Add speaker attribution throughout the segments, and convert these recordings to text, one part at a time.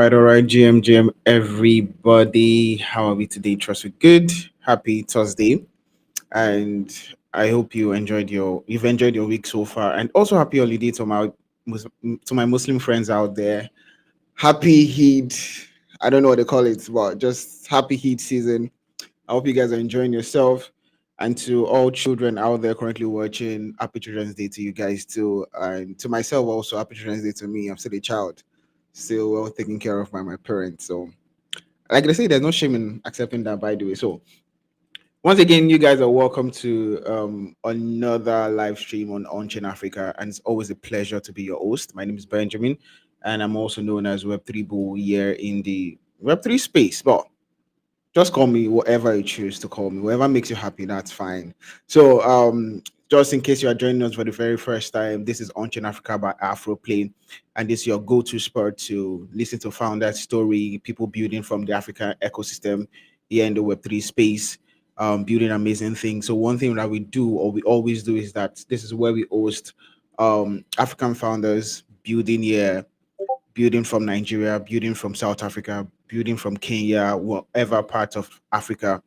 Speaker 1: All right, GM, everybody. How are we today? Trust we good. Happy Thursday, and I hope you've enjoyed your week so far, and also happy holiday to my Muslim friends out there. Happy Eid. I don't know what they call it, but just happy Eid season. I hope you guys are enjoying yourself. And to all children out there currently watching, happy Children's Day to you guys too. And to myself also, happy Children's Day to me. I'm still a child, still well taken care of by my parents. So, like they say, there's no shame in accepting that, by the way. So, once again, you guys are welcome to another live stream on Onchain Africa. And it's always a pleasure to be your host. My name is Benjamin, and I'm also known as Web3 Bull here in the Web3 space. But just call me whatever you choose to call me, whatever makes you happy, that's fine. So just in case you are joining us for the very first time, this is Onchain Africa by Afroplay, and this is your go-to spot to listen to founder story, people building from the African ecosystem here in the Web3 space, building amazing things. So one thing that we do, or we always do, is that this is where we host African founders building here, building from Nigeria, building from South Africa, building from Kenya, whatever part of Africa.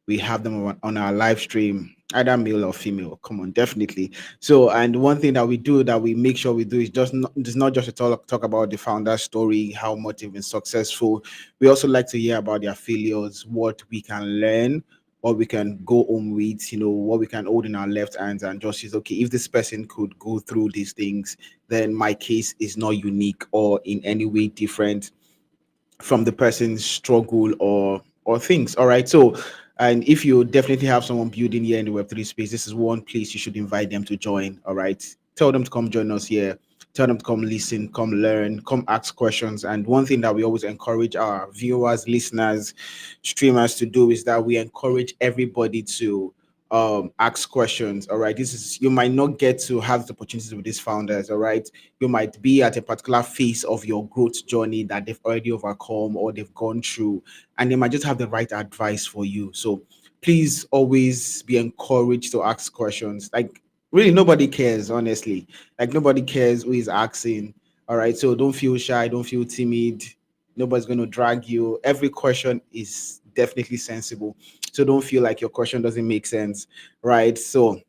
Speaker 1: We have them on our live stream, either male or female. Come on, definitely. So, and one thing that we do, that we make sure we do, is it's not just to talk about the founder story, how much they've been successful. We also like to hear about their failures, what we can learn, what we can go home with, what we can hold in our left hands and just say, okay, if this person could go through these things, then my case is not unique or in any way different from the person's struggle or things. All right. So, and if you definitely have someone building here in the Web3 space, this is one place you should invite them to join. All right. Tell them to come join us here. Tell them to come listen, come learn, come ask questions. And one thing that we always encourage our viewers, listeners, streamers to do is that we encourage everybody to ask questions. All right. You might not get to have the opportunities with these founders. All right. You might be at a particular phase of your growth journey that they've already overcome or they've gone through, and they might just have the right advice for you. So please always be encouraged to ask questions. Like, really nobody cares, honestly. Like nobody cares who is asking. All right, so don't feel shy, don't feel timid. Nobody's going to drag you. Every question is definitely sensible, so don't feel like your question doesn't make sense, right? So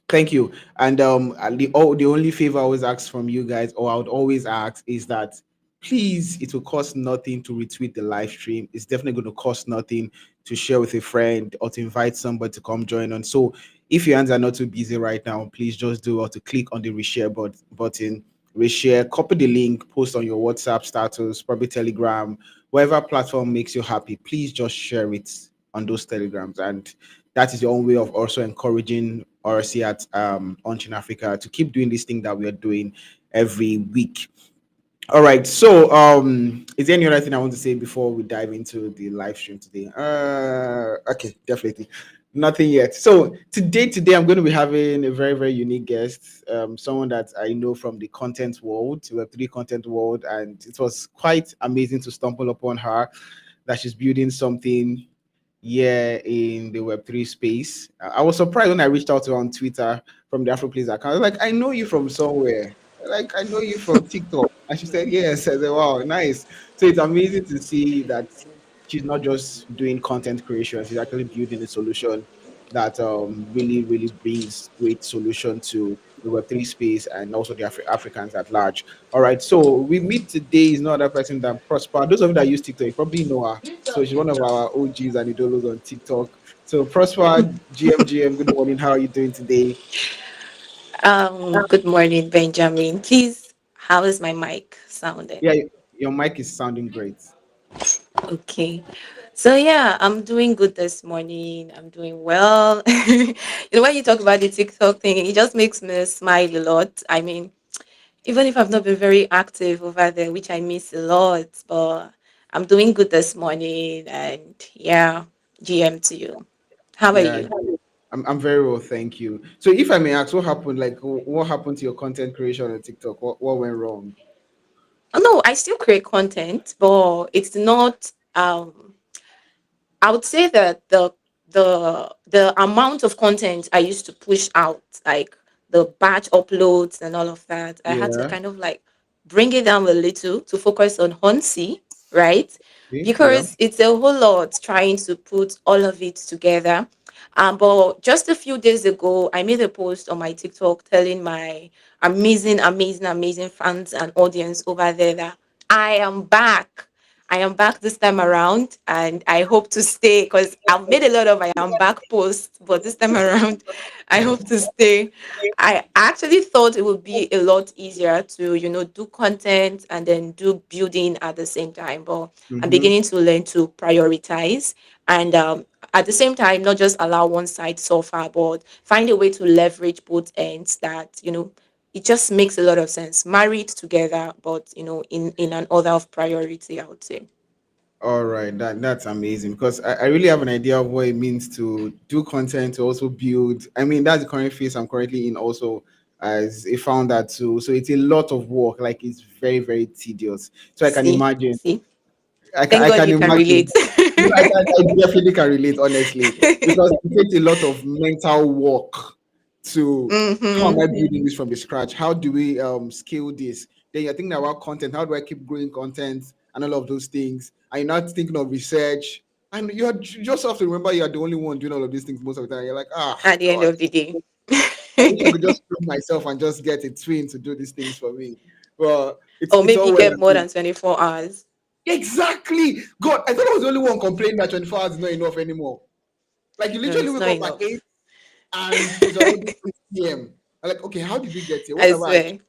Speaker 1: thank you. And the only favor I always ask from you guys, or I would always ask, is that please, it will cost nothing to retweet the live stream. It's definitely going to cost nothing to share with a friend or to invite somebody to come join on. So if your hands are not too busy right now, please just do or to click on the reshare button, reshare, copy the link, post on your WhatsApp status, probably Telegram, whatever platform makes you happy. Please just share it on those telegrams, and that is your own way of also encouraging RC at Onchain Africa to keep doing this thing that we are doing every week. All right. So, is there any other thing I want to say before we dive into the live stream today? Okay, definitely nothing yet. So today, I'm going to be having a very, very unique guest, someone that I know from the content world, Web3 content world, and it was quite amazing to stumble upon her. That she's building something, yeah, in the Web3 space. I was surprised when I reached out to her on Twitter from the Afroplays account. I was like, I know you from somewhere. Like, I know you from TikTok. And she said, yes. I said, wow, nice. So it's amazing to see that she's not just doing content creation, she's actually building a solution that really, really brings great solution to the Web3 space and also the Africans at large. All right. So we meet today is no other person than Prosper. Those of you that use TikTok, you probably know her. So she's one of our OGs and idols on TikTok. So Prosper, GM, good morning. How are you doing today?
Speaker 2: Good morning, Benjamin. Please, how is my mic sounding?
Speaker 1: Yeah, your mic is sounding great.
Speaker 2: Okay. So yeah, I'm doing good this morning. I'm doing well. When you talk about the TikTok thing, it just makes me smile a lot. I mean, even if I've not been very active over there, which I miss a lot, but I'm doing good this morning. And yeah, GM to you. How are
Speaker 1: Yeah,
Speaker 2: you?
Speaker 1: I'm very well, thank you. So if I may ask, what happened? Like, what happened to your content creation on TikTok? What went wrong?
Speaker 2: Oh, no, I still create content, but it's not I would say that the amount of content I used to push out, like the batch uploads and all of that, I had to
Speaker 1: Yeah.
Speaker 2: kind of like bring it down a little to focus on Honsi, right?
Speaker 1: Yeah.
Speaker 2: Because it's a whole lot trying to put all of it together. But just a few days ago, I made a post on my TikTok telling my amazing, amazing, amazing fans and audience over there that I am back. I am back this time around, and I hope to stay because I've made a lot of I am back posts, but this time around, I hope to stay. I actually thought it would be a lot easier to, do content and then do building at the same time, but I'm
Speaker 1: Mm-hmm.
Speaker 2: beginning to learn to prioritize and at the same time, not just allow one side suffer, but find a way to leverage both ends that, it just makes a lot of sense. Married together, but in an order of priority, I would say.
Speaker 1: All right, that's amazing because I really have an idea of what it means to do content to also build. I mean, that's the current phase I'm currently in also as a founder too. So it's a lot of work, like it's very, very tedious. So I can
Speaker 2: See,
Speaker 1: imagine.
Speaker 2: see.
Speaker 1: I can,
Speaker 2: Thank
Speaker 1: I
Speaker 2: God
Speaker 1: can
Speaker 2: you can
Speaker 1: imagine.
Speaker 2: relate.
Speaker 1: I definitely can relate, honestly, because it takes a lot of mental work to how am
Speaker 2: Mm-hmm.
Speaker 1: I building this from the scratch? How do we scale this? Then you're thinking about content. How do I keep growing content and all of those things? And you're not thinking of research. And you just have to remember you're the only one doing all of these things most of the time. You're like, ah,
Speaker 2: At the end
Speaker 1: God,
Speaker 2: of the day.
Speaker 1: I wish I could just prove myself and just get a twin to do these things for me. Well, it's
Speaker 2: Or
Speaker 1: it's
Speaker 2: maybe
Speaker 1: all well
Speaker 2: get
Speaker 1: and
Speaker 2: more
Speaker 1: good.
Speaker 2: than 24 hours.
Speaker 1: Exactly. God, I thought I was the only one complaining that 24 hours is not enough anymore. Like you
Speaker 2: No,
Speaker 1: literally
Speaker 2: it's
Speaker 1: wake
Speaker 2: not
Speaker 1: up at
Speaker 2: enough.
Speaker 1: 8 and it's already 6 p.m. I'm like, okay, how did we get here? What
Speaker 2: I
Speaker 1: have I
Speaker 2: swear.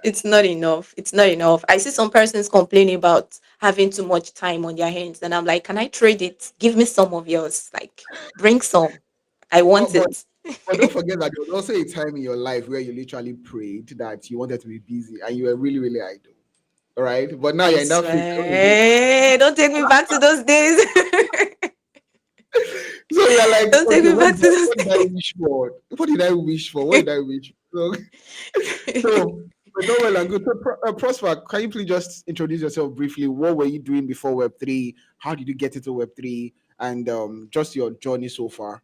Speaker 2: It's not enough. It's not enough. I see some persons complaining about having too much time on their hands, and I'm like, can I trade it? Give me some of yours. Like, bring some. I
Speaker 1: but
Speaker 2: want
Speaker 1: but
Speaker 2: it.
Speaker 1: but don't forget that there was also a time in your life where you literally prayed that you wanted to be busy and you were really, really idle. All right. But now
Speaker 2: I
Speaker 1: you're in that phase.
Speaker 2: swear. Don't take me back to those days.
Speaker 1: So you're like,
Speaker 2: Don't take
Speaker 1: okay,
Speaker 2: me back to those
Speaker 1: what did I
Speaker 2: days.
Speaker 1: wish for? What did I wish for? What did I wish for? So but no, well and good. So, Prosper, can you please just introduce yourself briefly? What were you doing before Web3? How did you get into Web3? And just your journey so far.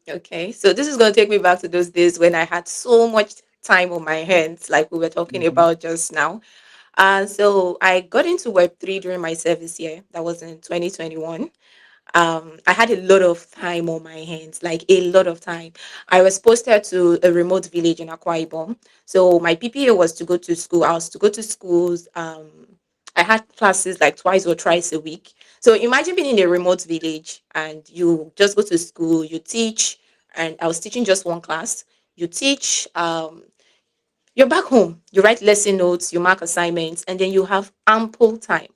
Speaker 2: Okay, so this is going to take me back to those days when I had so much time on my hands, like we were talking
Speaker 1: Mhm.
Speaker 2: about just now. And so I got into Web3 during my service year. That was in 2021. I had a lot of time on my hands, like a lot of time. I was posted to a remote village in Akwa Ibom. So my PPA was to go to school. I was to go to schools. I had classes like twice or thrice a week. So imagine being in a remote village and you just go to school, you teach, and I was teaching just one class. You teach, you're back home, you write lesson notes, you mark assignments, and then you have ample time.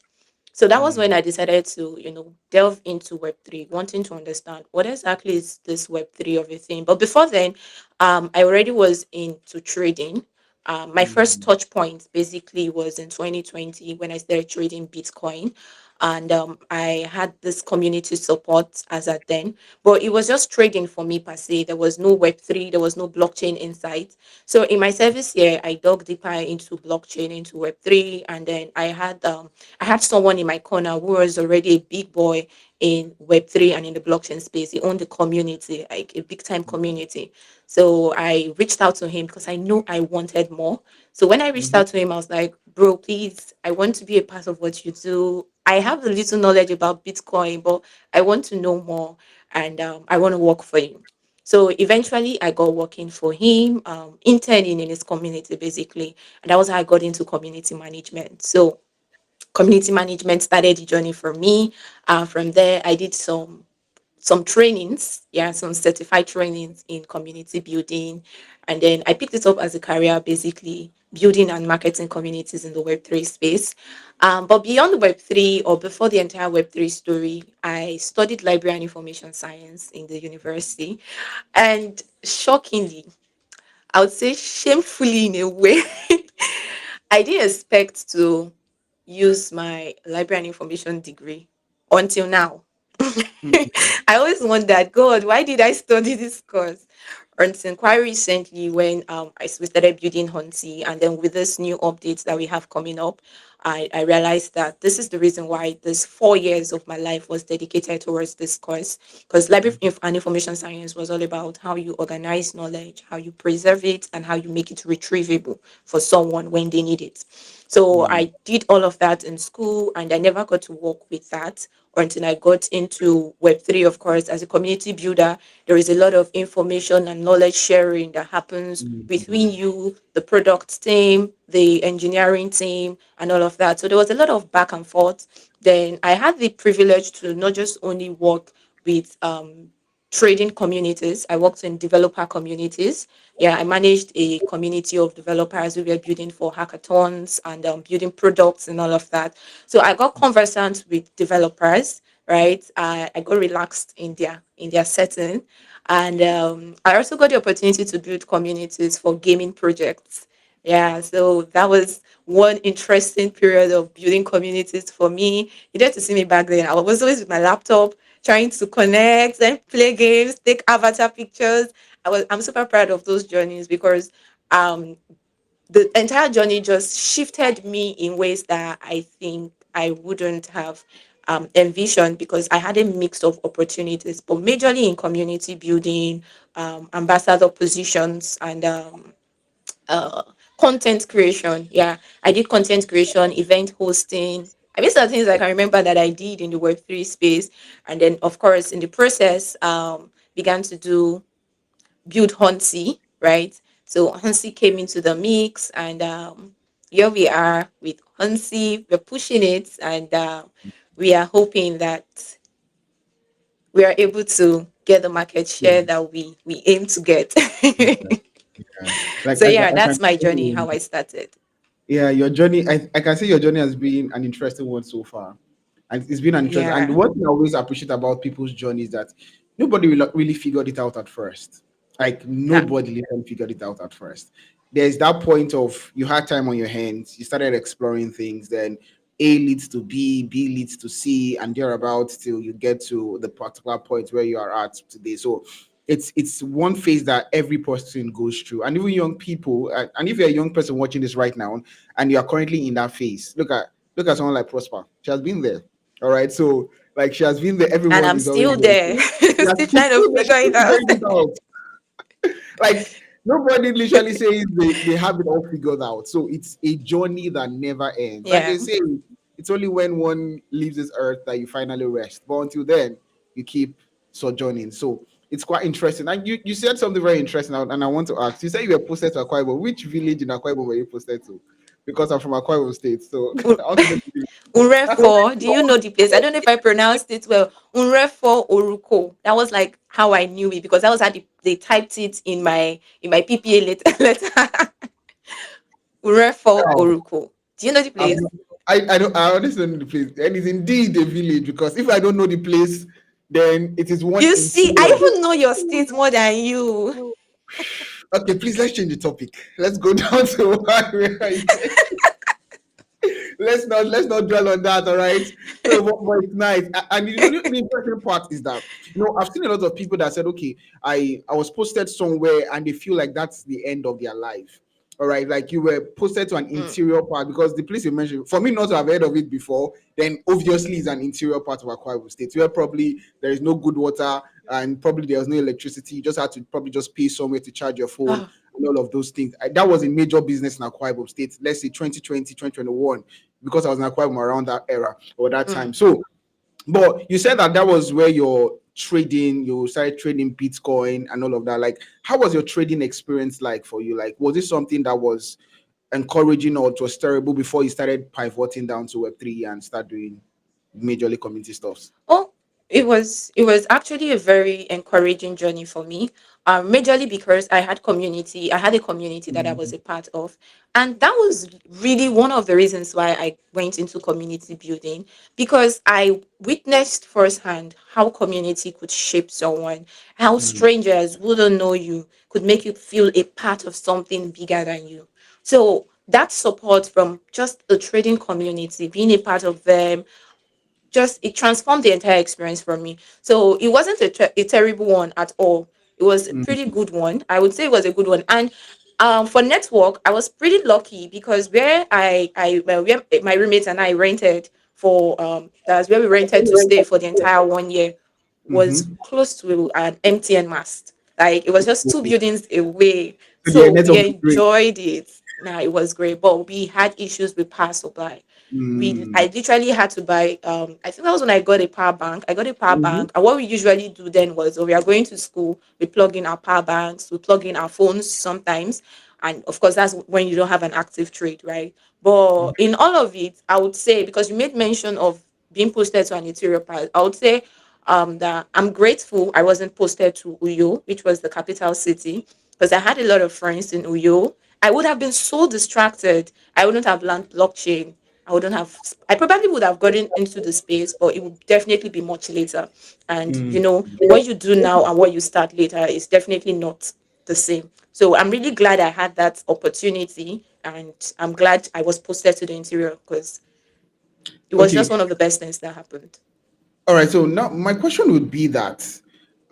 Speaker 2: So that was when
Speaker 1: Mm.
Speaker 2: I decided to, delve into Web3, wanting to understand what exactly is this Web3 of a thing. But before then, I already was into trading. My first
Speaker 1: Mm.
Speaker 2: touch point basically was in 2020 when I started trading Bitcoin. And I had this community support as at then, but it was just trading for me per se. There was no Web3, there was no blockchain insight. So in my service here, I dug deeper into blockchain, into Web3, and then I had someone in my corner who was already a big boy in Web3 and in the blockchain space. He owned the community, like a big time community. So I reached out to him because I knew I wanted more. So when I reached
Speaker 1: Mhm.
Speaker 2: out to him, I was like, bro, please, I want to be a part of what you do. I have a little knowledge about Bitcoin, but I want to know more and I want to work for you. So eventually, I got working for him, interning in his community, basically. And that was how I got into community management. So community management started the journey for me. From there, I did some trainings, yeah, some certified trainings in community building, and then I picked it up as a career, basically building and marketing communities in the Web3 space. But beyond the Web3 or before the entire Web3 story, I studied library and information science in the university, and shockingly, I would say shamefully in a way, I didn't expect to use my library and information degree until now.
Speaker 1: Mm.
Speaker 2: I always wondered, God, why did I study this course? Until quite recently, when we started building Hunty, and then with this new updates that we have coming up, I realized that this is the reason why this 4 years of my life was dedicated towards this course. Because and information science was all about how you organize knowledge, how you preserve it, and how you make it retrievable for someone when they need it. So
Speaker 1: Mm.
Speaker 2: I did all of that in school, and I never got to work with that until I got into Web3, of course. As a community builder, there is a lot of information and knowledge sharing that happens between
Speaker 1: Mm.
Speaker 2: you, the product team, the engineering team, and all of that. So there was a lot of back and forth. Then I had the privilege to not just only work with trading communities. I worked in developer communities. Yeah, I managed a community of developers who were building for hackathons and building products and all of that. So I got conversant with developers, right? I got relaxed in their setting, and I also got the opportunity to build communities for gaming projects. Yeah, so that was one interesting period of building communities for me. You get to see me back then. I was always with my laptop trying to connect and play games, take avatar pictures. I'm super proud of those journeys because um the entire journey just shifted me in ways that I think I wouldn't have envisioned because I had a mix of opportunities, but majorly in community building, ambassador positions, and uh, content creation. Yeah, I did content creation, event hosting. I mean, some things I can remember that I did in the Web3 space. And then, of course, in the process, began to do build Hunty, right? So Hunty came into the mix, and here we are with Hunty. We're pushing it, and we are hoping that we are able to get the market share
Speaker 1: Yeah.
Speaker 2: that we aim to get.
Speaker 1: Okay. Yeah. Like
Speaker 2: So yeah,
Speaker 1: I
Speaker 2: that's
Speaker 1: can
Speaker 2: my
Speaker 1: tell
Speaker 2: journey, how
Speaker 1: you,
Speaker 2: I started.
Speaker 1: yeah, your journey. I can say your journey has been an interesting one so far, and it's been an interest. And
Speaker 2: Yeah.
Speaker 1: what I always appreciate about people's journey is that nobody really figured it out at first. Like
Speaker 2: Nah.
Speaker 1: nobody literally figured it out at first. There's that point of you had time on your hands, you started exploring things, then A leads to B, B leads to C, and thereabouts till you get to the particular point where you are at today. So it's one phase that every person goes through, and even young people. And if you're a young person watching this right now, and you are currently in that phase, look at someone like Prosper. She has been there. All right. So Like she has been there,
Speaker 2: And
Speaker 1: everyone
Speaker 2: I'm
Speaker 1: is always
Speaker 2: still
Speaker 1: there.
Speaker 2: there,
Speaker 1: Yeah,
Speaker 2: still
Speaker 1: she's
Speaker 2: trying to
Speaker 1: still there, she's
Speaker 2: figure
Speaker 1: still
Speaker 2: it out.
Speaker 1: figuring it out. Like nobody literally says they have it all figured out. So it's a journey that never ends. And
Speaker 2: Yeah.
Speaker 1: they say it's only when one leaves this earth that you finally rest. But until then, you keep sojourning. So it's quite interesting. And you said something very interesting, and I want to ask. You said you were posted to Akwa Ibom. Which village in Akwa Ibom were you posted to? Because I'm from Akwa Ibom State, so I want to know the
Speaker 2: Unrefo, do you know the place? I don't know if I pronounced it well. Unrefo Oruko. That was like how I knew it because that was how they typed it in my PPA letter. Unrefo
Speaker 1: village.
Speaker 2: Oruko. Do you know the
Speaker 1: I've
Speaker 2: place?
Speaker 1: not, I don't I honestly don't know the place. And it's indeed a village because if I don't know the place, then it is one
Speaker 2: You see, I
Speaker 1: interior.
Speaker 2: even know your state more than you.
Speaker 1: Okay, please let's change the topic. Let's go down to where I say. Let's not dwell on that, all right? So but it's nice. And the interesting part is that I've seen a lot of people that said, okay, I was posted somewhere and they feel like that's the end of their life. All right, like you were posted to an
Speaker 2: Mm.
Speaker 1: interior part because the place you mentioned, for me not to have heard of it before, then obviously it's an interior part of Akwa Ibom State where probably there is no good water and probably there was no electricity. You just had to probably just pay somewhere to charge your phone
Speaker 2: Oh,
Speaker 1: and all of those things. That was a major business in Akwa Ibom State, let's say 2020, 2021, because I was in Akwa Ibom around that era or that
Speaker 2: mm.
Speaker 1: time. So, but you said that was where you started trading Bitcoin and all of that. Like, how was your trading experience like for you? Like, was it something that was encouraging or it was terrible before you started pivoting down to Web3 and start doing majorly community stuff?
Speaker 2: Oh, it was actually a very encouraging journey for me. Majorly because I had a community that I was
Speaker 1: Mm,
Speaker 2: a part of, and that was really one of the reasons why I went into community building because I witnessed firsthand how community could shape someone, how
Speaker 1: mm,
Speaker 2: strangers who don't know you could make you feel a part of something bigger than you. So that support from just a trading community, being a part of them, just it transformed the entire experience for me. So it wasn't a terrible one at all. It was a pretty
Speaker 1: mm,
Speaker 2: good one. I would say it was a good one. And for network, I was pretty lucky because where my roommates and I rented for that's where we rented to stay for the entire 1 year was
Speaker 1: mm-hmm.
Speaker 2: close to an MTN mast. Like it was just two buildings away.
Speaker 1: So the
Speaker 2: So we
Speaker 1: network is great.
Speaker 2: enjoyed it. Now it was great, but we had issues with power supply. I
Speaker 1: Mm,
Speaker 2: literally had to buy I think that was when I got a power bank. I got a power
Speaker 1: mm-hmm.
Speaker 2: bank. And what we usually do then was when we are going to school, we plug in our power banks, we plug in our phones sometimes. And of course that's when you don't have an active trade, right? But in all of it, I would say because you made mention of being posted to an interior part, I would say that I'm grateful I wasn't posted to Uyo, which was the capital city, because I had a lot of friends in Uyo. I would have been so distracted. I wouldn't have learned blockchain. I wouldn't have. I probably would have gotten into the space, but it would definitely be much later. And
Speaker 1: Mm.
Speaker 2: what you do now and what you start later is definitely not the same. So I'm really glad I had that opportunity, and I'm glad I was posted to the interior because it was just
Speaker 1: Okay.
Speaker 2: one of the best things that happened.
Speaker 1: All right. So now my question would be that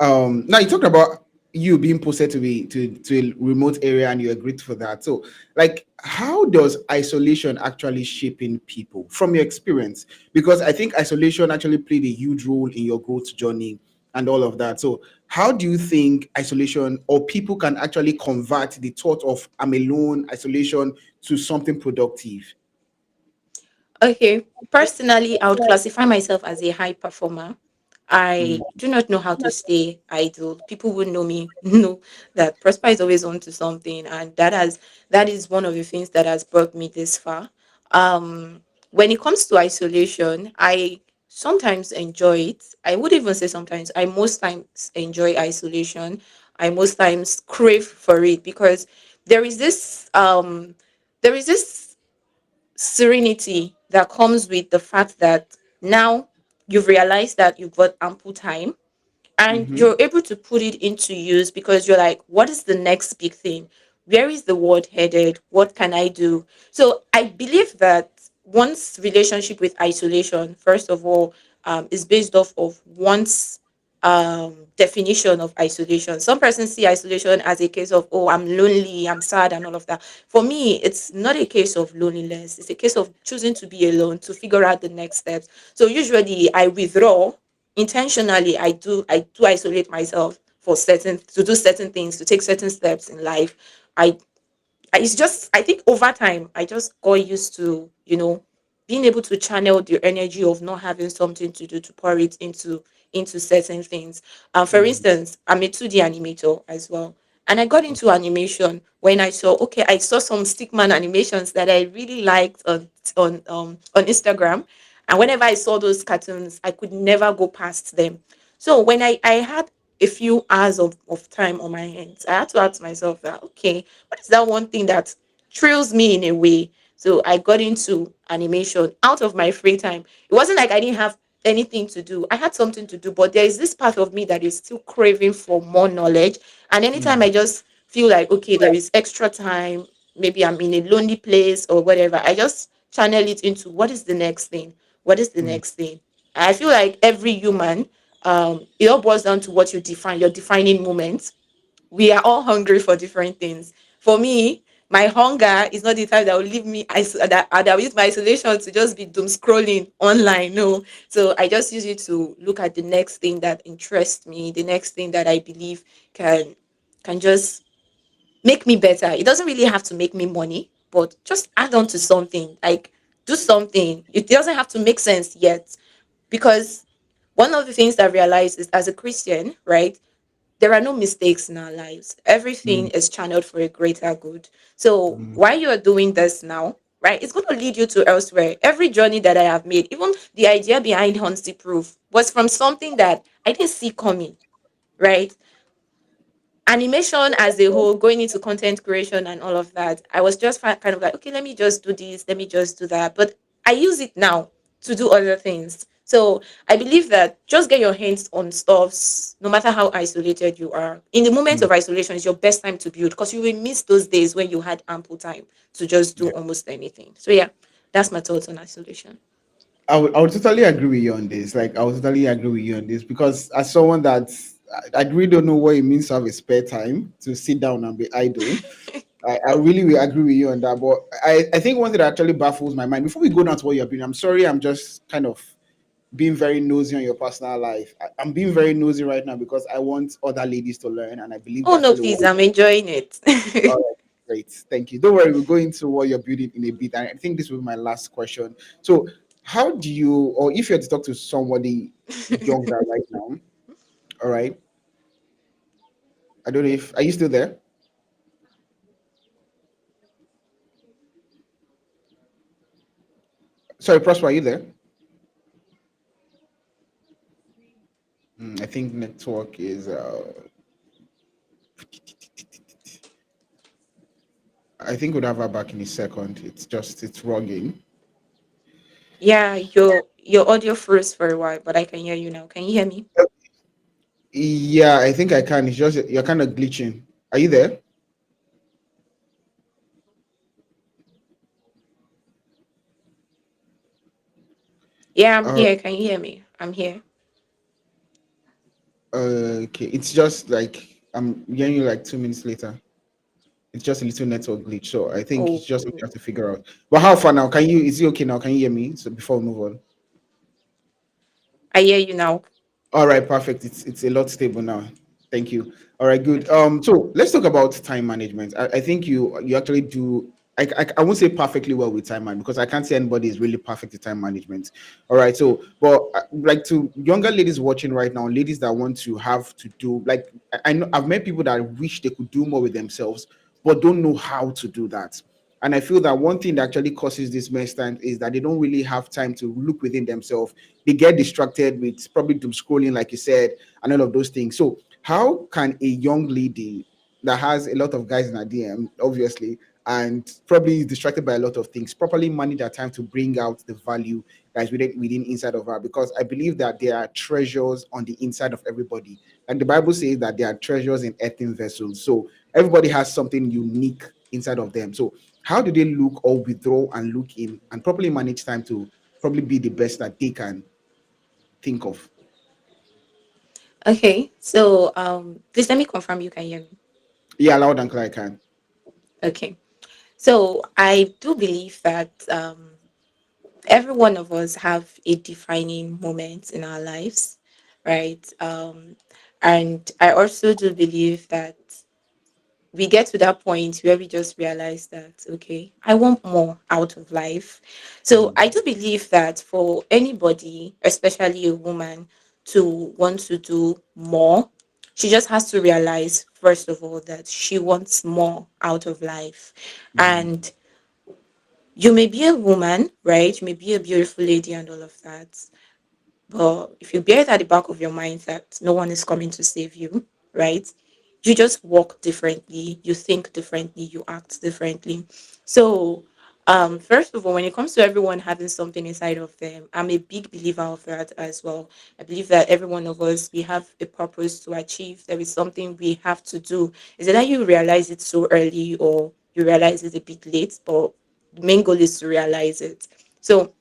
Speaker 1: now you talked about you being posted to a remote area and you agreed for that. So like how does isolation actually shape in people from your experience? Because I think isolation actually played a huge role in your growth journey and all of that. So how do you think isolation or people can actually convert the thought of I'm alone, isolation to something productive?
Speaker 2: Okay, personally, I would classify myself as a high performer. I do not know how to stay idle. People who know me know that Prosper is always on to something, and that is one of the things that has brought me this far. When it comes to isolation, I sometimes enjoy it. I would even say sometimes. I most times enjoy isolation. I most times crave for it because there is this there is this serenity that comes with the fact that now you've realized that you've got ample time and
Speaker 1: Mm-hmm.
Speaker 2: you're able to put it into use because you're like, what is the next big thing? Where is the world headed? What can I do? So I believe that one's relationship with isolation, first of all, is based off of one's definition of isolation. Some persons see isolation as a case of, oh, I'm lonely, I'm sad, and all of that. For me, it's not a case of loneliness. It's a case of choosing to be alone to figure out the next steps. So usually I withdraw intentionally. I do isolate myself for certain to do certain things, to take certain steps in life. I it's just, I think over time I just got used to, being able to channel the energy of not having something to do to pour it into certain things. For
Speaker 1: Mm,
Speaker 2: instance, I'm a 2D animator as well. And I got into animation when I saw some stickman animations that I really liked on Instagram. And whenever I saw those cartoons, I could never go past them. So when I had a few hours of time on my hands, I had to ask myself that, okay, what is that one thing that thrills me in a way? So I got into animation out of my free time. It wasn't like I didn't have anything to do. I had something to do, but there is this part of me that is still craving for more knowledge. And anytime
Speaker 1: mm,
Speaker 2: I just feel like, okay, there is extra time, maybe I'm in a lonely place or whatever, I just channel it into what is the next thing? What is the
Speaker 1: mm,
Speaker 2: next thing? I feel like every human, it all boils down to what you define, your defining moment. We are all hungry for different things. For me, my hunger is not the type that will leave me that will use my isolation to just be doom scrolling online. No. So I just use it to look at the next thing that interests me, the next thing that I believe can can just make me better. It doesn't really have to make me money, but just add on to something. Like do something. It doesn't have to make sense yet. Because one of the things that I realized is as a Christian, right? There are no mistakes in our lives. Everything
Speaker 1: mm,
Speaker 2: is channeled for a greater good. So
Speaker 1: mm.
Speaker 2: while you are doing this now, right, it's going to lead you to elsewhere. Every journey that I have made, even the idea behind Honesty Proof, was from something that I didn't see coming, right? Animation as a whole, going into content creation and all of that, I was just kind of like, okay, let me just do this, let me just do that. But I use it now to do other things. So I believe that just get your hands on stuffs, no matter how isolated you are. In the moment
Speaker 1: Mm.
Speaker 2: of isolation is your best time to build because you will miss those days when you had ample time to just do
Speaker 1: Yeah.
Speaker 2: almost anything. So yeah, that's my thoughts on isolation.
Speaker 1: I would totally agree with you on this. Like, I would totally agree with you on this because as someone that I really don't know what it means to have a spare time to sit down and be idle. I really will agree with you on that. But I think one thing that actually baffles my mind before we go down to what you're doing, I'm sorry, I'm just kind of being very nosy on your personal life. I'm being very nosy right now because I want other ladies to learn, and I believe
Speaker 2: Oh
Speaker 1: that's
Speaker 2: no,
Speaker 1: actually
Speaker 2: please,
Speaker 1: what.
Speaker 2: I'm enjoying
Speaker 1: All
Speaker 2: it.
Speaker 1: right, great, thank you. Don't worry, we'll go into what you're building in a bit, and I think this will be my last question. So, how do you, or if you had to talk to somebody younger right now, all right? I don't know if are you still there? Sorry, Prosper, are you there? I think network is. I think we'll have her back in a second. It's rugging.
Speaker 2: Yeah, your audio froze for a while, but I can hear you now. Can you hear me?
Speaker 1: Yeah, I think I can. It's just you're kind of glitching. Are you there?
Speaker 2: Yeah, I'm
Speaker 1: Uh,
Speaker 2: here. Can you hear me? I'm here.
Speaker 1: okay. It's just like I'm hearing you like 2 minutes later. It's just a little network glitch. So I think it's
Speaker 2: Oh,
Speaker 1: just something you have to figure out. But how far now? Can you? Is it okay now? Can you hear me? So before we move on.
Speaker 2: I hear you now.
Speaker 1: All right, perfect. It's a lot stable now. Thank you. All right, good.
Speaker 2: Okay.
Speaker 1: So let's talk about time management. I think you actually do. I won't say perfectly well with time management because I can't say anybody is really perfect with time management. All right, so but like to younger ladies watching right now, ladies that want to have to do like I know I've met people that wish they could do more with themselves, but don't know how to do that. And I feel that one thing that actually causes this mess time is that they don't really have time to look within themselves. They get distracted with probably doom scrolling, like you said, and all of those things. So, how can a young lady that has a lot of guys in her DM, obviously, and probably is distracted by a lot of things, properly manage their time to bring out the value that is within inside of her? Because I believe that there are treasures on the inside of everybody. Like the Bible says that there are treasures in earthen vessels. So everybody has something unique inside of them. So how do they look or withdraw and look in and properly manage time to probably be the best that they can think of?
Speaker 2: Okay, so please let me confirm you can hear me.
Speaker 1: Yeah, loud and clear I can.
Speaker 2: Okay, so I do believe that every one of us have a defining moment in our lives, right? And I also do believe that we get to that point where we just realize that okay, I want more out of life. So
Speaker 1: Mm,
Speaker 2: I do believe that for anybody, especially a woman, to want to do more, she just has to realize first of all that she wants more out of life.
Speaker 1: mm,
Speaker 2: And you may be a woman, right? You may be a beautiful lady and all of that, but if you bear it at the back of your mind that no one is coming to save you, right? You just walk differently, you think differently, you act differently. So, first of all, when it comes to everyone having something inside of them, I'm a big believer of that as well. I believe that every one of us, we have a purpose to achieve. There is something we have to do. Is it that you realize it so early or you realize it a bit late? But the main goal is to realize it. So,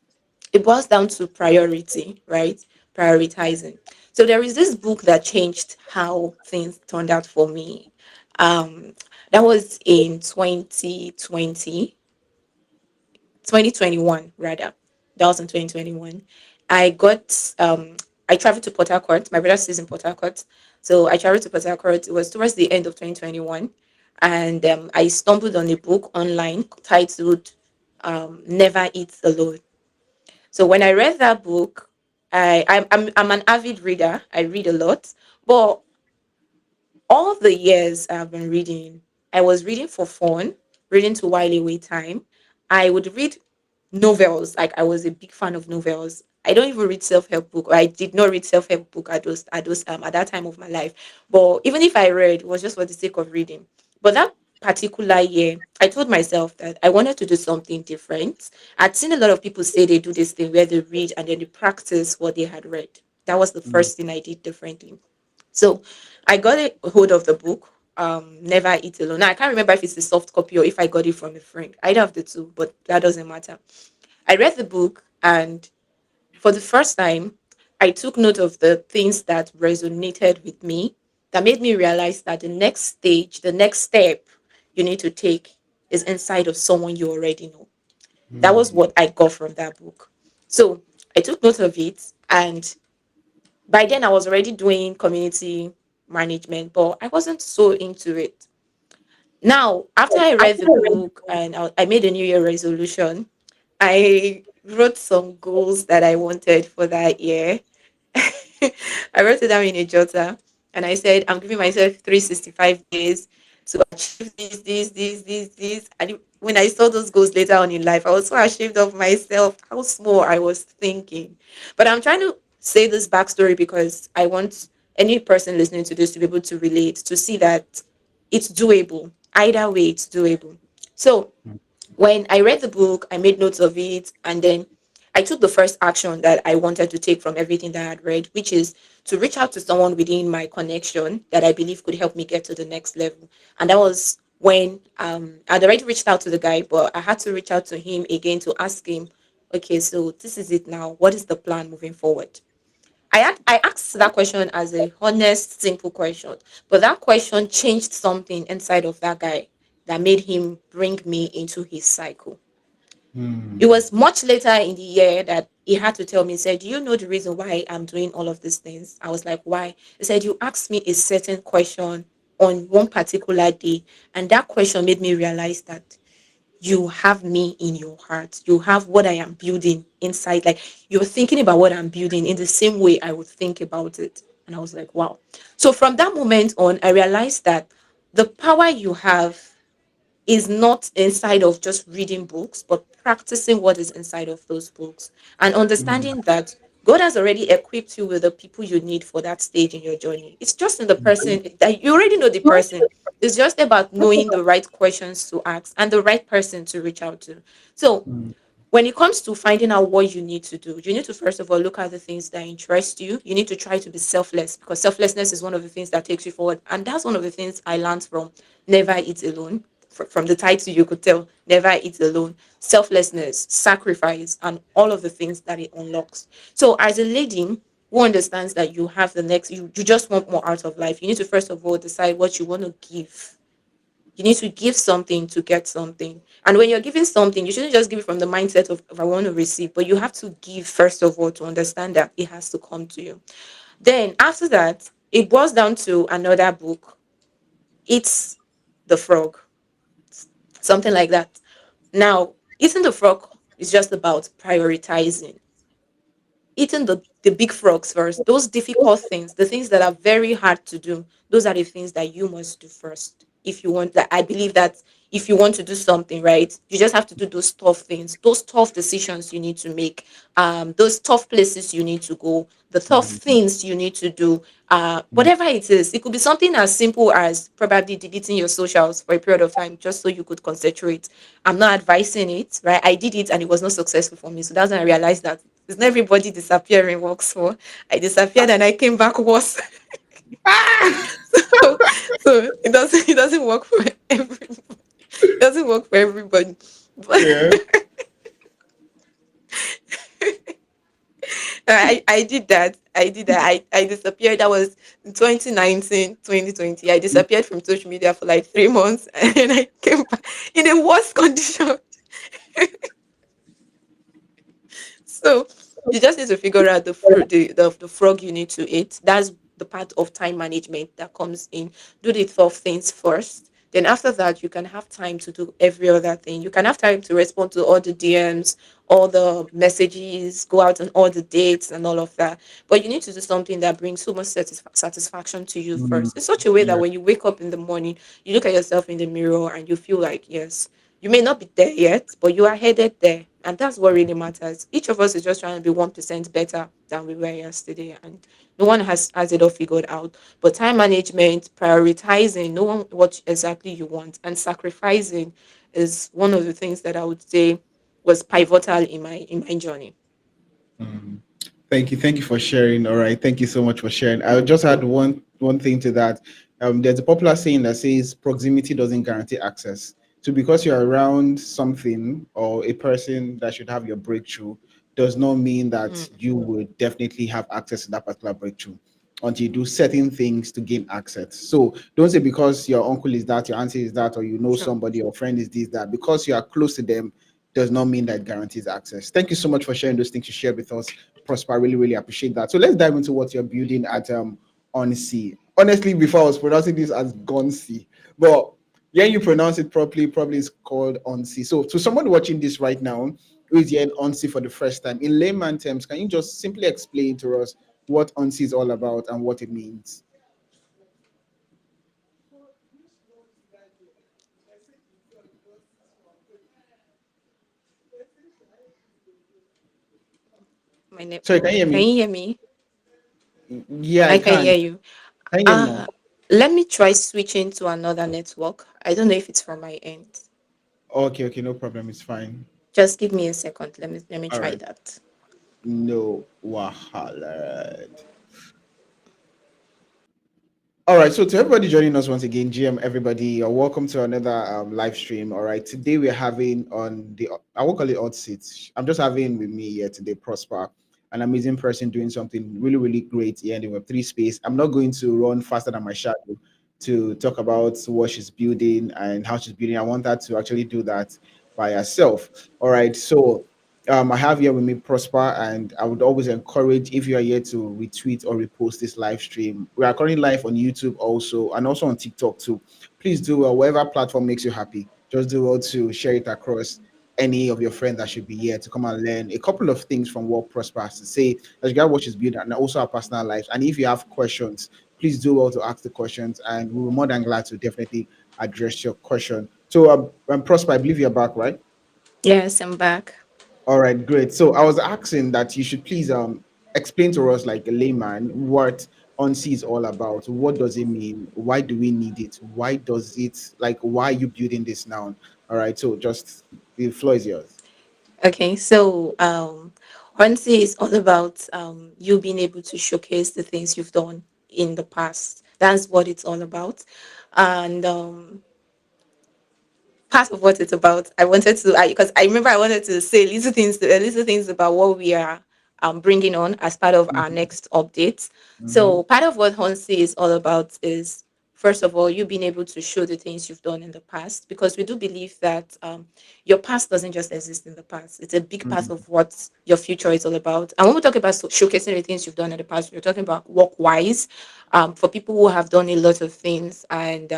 Speaker 2: it boils down to priority, right? Prioritizing. So there is this book that changed how things turned out for me. Um, that was in 2021 rather. That was in 2021. I got I traveled to Port Harcourt. My brother stays in Port Harcourt. So I traveled to Port Harcourt. It was towards the end of 2021. And I stumbled on a book online titled Never Eat Alone. So when I read that book, I'm an avid reader. I read a lot, but all the years I've been reading, I was reading for fun, reading to while away time. I would read novels. Like I was a big fan of novels. I don't even read self-help book. Or I did not read self-help book at that time of my life. But even if I read, it was just for the sake of reading. But that particular year, I told myself that I wanted to do something different. I'd seen a lot of people say they do this thing where they read and then they practice what they had read. That was the
Speaker 1: mm,
Speaker 2: first thing I did differently. So I got a hold of the book, Never Eat Alone. Now I can't remember if it's a soft copy or if I got it from a friend. Either of the two, but that doesn't matter. I read the book, and for the first time, I took note of the things that resonated with me, that made me realize that the next stage, the next step you need to take is inside of someone you already know. That was
Speaker 1: mm,
Speaker 2: what I got from that book. So I took note of it, and by then I was already doing community management, but I wasn't so into it. Now, after I read the book and I made a New Year resolution, I wrote some goals that I wanted for that year. I wrote it down in a jotter and I said, I'm giving myself 365 days to achieve this. And when I saw those goals later on in life, I was so ashamed of myself, how small I was thinking. But I'm trying to say this backstory because I want any person listening to this to be able to relate, to see that it's doable. Either way, it's doable. So when I read the book, I made notes of it, and then I took the first action that I wanted to take from everything that I had read, which is to reach out to someone within my connection that I believe could help me get to the next level. And that was when I'd already reached out to the guy, but I had to reach out to him again to ask him, okay, so this is it now. What is the plan moving forward? I asked that question as a honest, simple question, but that question changed something inside of that guy that made him bring me into his cycle. It
Speaker 1: mm,
Speaker 2: was much later in the year that he had to tell me, he said, do you know the reason why I'm doing all of these things? I was like, why? He said, you asked me a certain question on one particular day, and that question made me realize that you have me in your heart. You have what I am building inside. Like you're thinking about what I'm building in the same way I would think about it. And I was like, wow. So from that moment on, I realized that the power you have is not inside of just reading books, but practicing what is inside of those books and
Speaker 1: mm,
Speaker 2: understanding that God has already equipped you with the people you need for that stage in your journey. It's just in the person that you already know the person. It's just about knowing the right questions to ask and the right person to reach out to. So
Speaker 1: mm,
Speaker 2: when it comes to finding out what you need to do, you need to first of all look at the things that interest you. You need to try to be selfless because selflessness is one of the things that takes you forward. And that's one of the things I learned from Never Eat Alone. From the title, you could tell Never Eat Alone, selflessness, sacrifice, and all of the things that it unlocks. So, as a lady, who understands that you have the next, you just want more out of life. You need to first of all decide what you want to give. You need to give something to get something. And when you're giving something, you shouldn't just give it from the mindset of if I want to receive, but you have to give first of all to understand that it has to come to you. Then after that, it boils down to another book. It's the frog, something like that. Now, eating the frog is just about prioritizing, eating the big frogs first. Those difficult things, the things that are very hard to do, those are the things that you must do first. If you want that, I believe that if you want to do something, right, you just have to do those tough things, those tough decisions you need to make, those tough places you need to go, the tough
Speaker 1: Mm,
Speaker 2: things you need to do,
Speaker 1: mm,
Speaker 2: whatever it is. It could be something as simple as probably deleting your socials for a period of time just so you could concentrate. I'm not advising it, right? I did it and it was not successful for me. So that's when I realized that it's not everybody disappearing works for. I disappeared and I came back worse. so, so it doesn't work for everybody. It doesn't work for everybody. But
Speaker 1: yeah.
Speaker 2: I did that. I did that. I disappeared. That was in 2019, 2020. I disappeared from social media for like 3 months and then I came back in a worse condition. So you just need to figure out the fruit, the frog you need to eat. That's the part of time management that comes in. Do the tough things first. Then after that, you can have time to do every other thing. You can have time to respond to all the DMs, all the messages, go out on all the dates and all of that. But you need to do something that brings so much satisfaction to you
Speaker 1: Mm,
Speaker 2: first. In such a way that
Speaker 1: yeah.
Speaker 2: when you wake up in the morning, you look at yourself in the mirror and you feel like, yes, you may not be there yet, but you are headed there. And that's what really matters. Each of us is just trying to be 1% better than we were yesterday. And no one has it all figured out. But time management, prioritizing, knowing what exactly you want, and sacrificing is one of the things that I would say was pivotal in my journey.
Speaker 1: Mm. Thank you. Thank you for sharing. All right. Thank you so much for sharing. I just had one thing to that. There's a popular saying that says proximity doesn't guarantee access. So because you're around something or a person that should have your breakthrough does not mean that
Speaker 2: Mm,
Speaker 1: you would definitely have access to that particular breakthrough until you do certain things to gain access. So don't say because your uncle is that, your auntie is that, or you know
Speaker 2: true.
Speaker 1: somebody, or friend is this, that. Because you are close to them does not mean that it guarantees access. Thank you so much for sharing those things you shared with us, Prosper. I really, really appreciate that. So let's dive into what you're building at on sea. Honestly, before I was pronouncing this as Gonsi, but yeah, you pronounce it properly, probably it's called on sea. So to someone watching this right now who is hearing on sea for the first time, in layman terms, can you just simply explain to us what on sea is all about and what it means?
Speaker 2: My
Speaker 1: Sorry, can
Speaker 2: network.
Speaker 1: you hear
Speaker 2: Can
Speaker 1: me?
Speaker 2: you hear me?
Speaker 1: Yeah, I
Speaker 2: I can
Speaker 1: can.
Speaker 2: hear you.
Speaker 1: Can you hear me
Speaker 2: Uh
Speaker 1: now?
Speaker 2: let me try switching to another network. I don't know if it's from my end.
Speaker 1: Okay, okay, no problem. It's fine.
Speaker 2: Just give me a second. Let me
Speaker 1: All
Speaker 2: try
Speaker 1: right.
Speaker 2: that.
Speaker 1: No wahala. All right, so to everybody joining us once again, GM, everybody, you're welcome to another live stream. All right, today we're having on the, I won't call it odd seats. I'm just having with me here today, Prosper, an amazing person doing something really, really great here in the Web3 space. I'm not going to run faster than my shadow to talk about what she's building and how she's building. I want her to actually do that by herself. All right, so I have here with me Prosper, and I would always encourage if you are here to retweet or repost this live stream. We are currently live on YouTube also, and also on TikTok too. Please do whatever platform makes you happy. Just do well to share it across any of your friends that should be here to come and learn a couple of things from what Prosper has to say. As you guys watch his build and also our personal lives. And if you have questions, please do well to ask the questions, and we're more than glad to definitely address your question. So, Prosper, I believe you're back, right?
Speaker 2: Yes, I'm back.
Speaker 1: All right, great. So I was asking that you should please explain to us like a layman what ONSI is all about. What does it mean? Why do we need it? Why does it like why are you building this now? All right, so just the floor is yours.
Speaker 2: Okay, so Hornsey is all about you being able to showcase the things you've done in the past. That's what it's all about. And part of what it's about, I wanted to, because I remember I wanted to say little things about what we are bringing on as part of our next updates.
Speaker 1: Mm-hmm.
Speaker 2: So part of what Honsi is all about is, first of all, you being able to show the things you've done in the past, because we do believe that your past doesn't just exist in the past. It's a big part of what your future is all about. And when we talk about showcasing the things you've done in the past, we're talking about work wise, for people who have done a lot of things and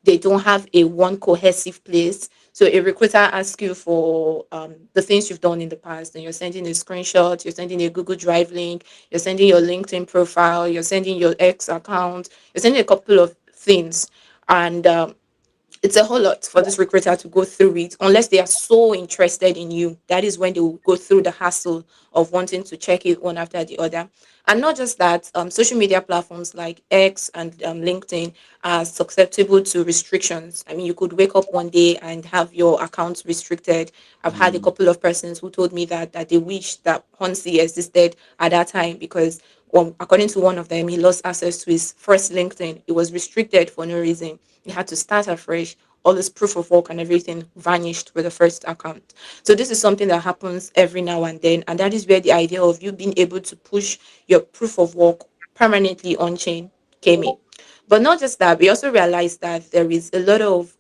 Speaker 2: they don't have a one cohesive place. So a recruiter asks you for the things you've done in the past, and you're sending a screenshot, you're sending a Google Drive link, you're sending your LinkedIn profile, you're sending your X account, you're sending a couple of things, and it's a whole lot for this recruiter to go through it unless they are so interested in you. That is when they will go through the hassle of wanting to check it one after the other. And not just that, social media platforms like X and LinkedIn are susceptible to restrictions. I mean, you could wake up one day and have your account restricted. I've had a couple of persons who told me that they wish that Honsi existed at that time, because according to one of them, he lost access to his first LinkedIn. It was restricted for no reason. He had to start afresh. All his proof of work and everything vanished with the first account. So this is something that happens every now and then, and that is where the idea of you being able to push your proof of work permanently on chain came in. But not just that, we also realized that there is a lot of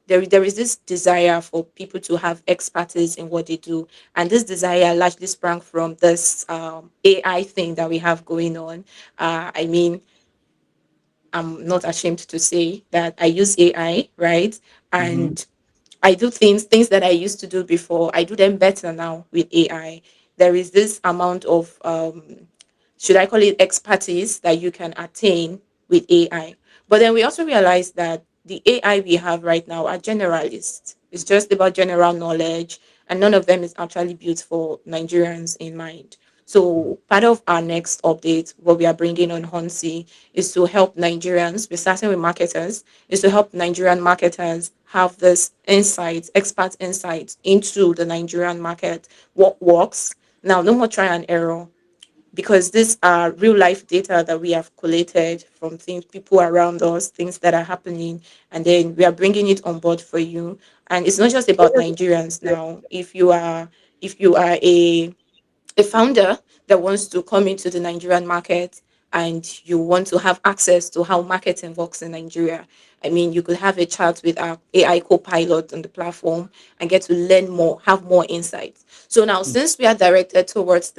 Speaker 2: there is this desire for people to have expertise in what they do, and this desire largely sprang from this AI thing that we have going on. I mean, I'm not ashamed to say that I use AI, right?
Speaker 1: Mm-hmm.
Speaker 2: And I do things that I used to do before. I do them better now with AI. There is this amount of should I call it expertise that you can attain with AI. But then we also realize that the AI we have right now are generalists. It's just about general knowledge, and none of them is actually built for Nigerians in mind. So part of our next update, what we are bringing on Honsi, is to help Nigerians. We're starting with marketers. Is to help Nigerian marketers have this insights, expert insights into the Nigerian market, what works. Now, no more try and error, because these are real life data that we have collated from things, people around us, things that are happening, and then we are bringing it on board for you. And it's not just about Nigerians now. If you are a founder that wants to come into the Nigerian market and you want to have access to how marketing works in Nigeria, I mean, you could have a chat with our AI co-pilot on the platform and get to learn more, have more insights. So now, since we are directed towards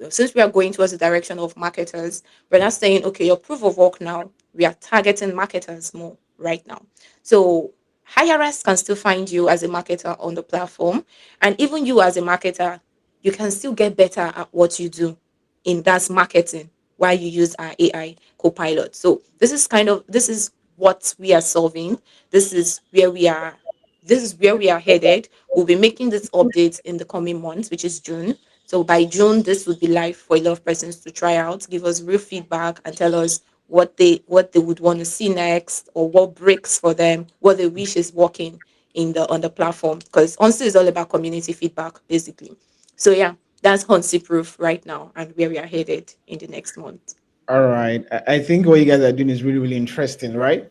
Speaker 2: since we are going towards the direction of marketers, we're not saying, okay, your proof of work now, we are targeting marketers more right now. So hirers can still find you as a marketer on the platform, and even you as a marketer, you can still get better at what you do in that marketing while you use our AI co-pilot. So this is what we are solving. This is where we are. This is where we are headed. We'll be making this update in the coming months, which is June. So by June, this will be live for a lot of persons to try out, give us real feedback, and tell us what they would want to see next, or what breaks for them, what they wish is working in the on the platform. Because honestly, it's all about community feedback, basically. So yeah, that's Honsi proof right now and where we are headed in the next month.
Speaker 1: All right. I think what you guys are doing is really, really interesting, right?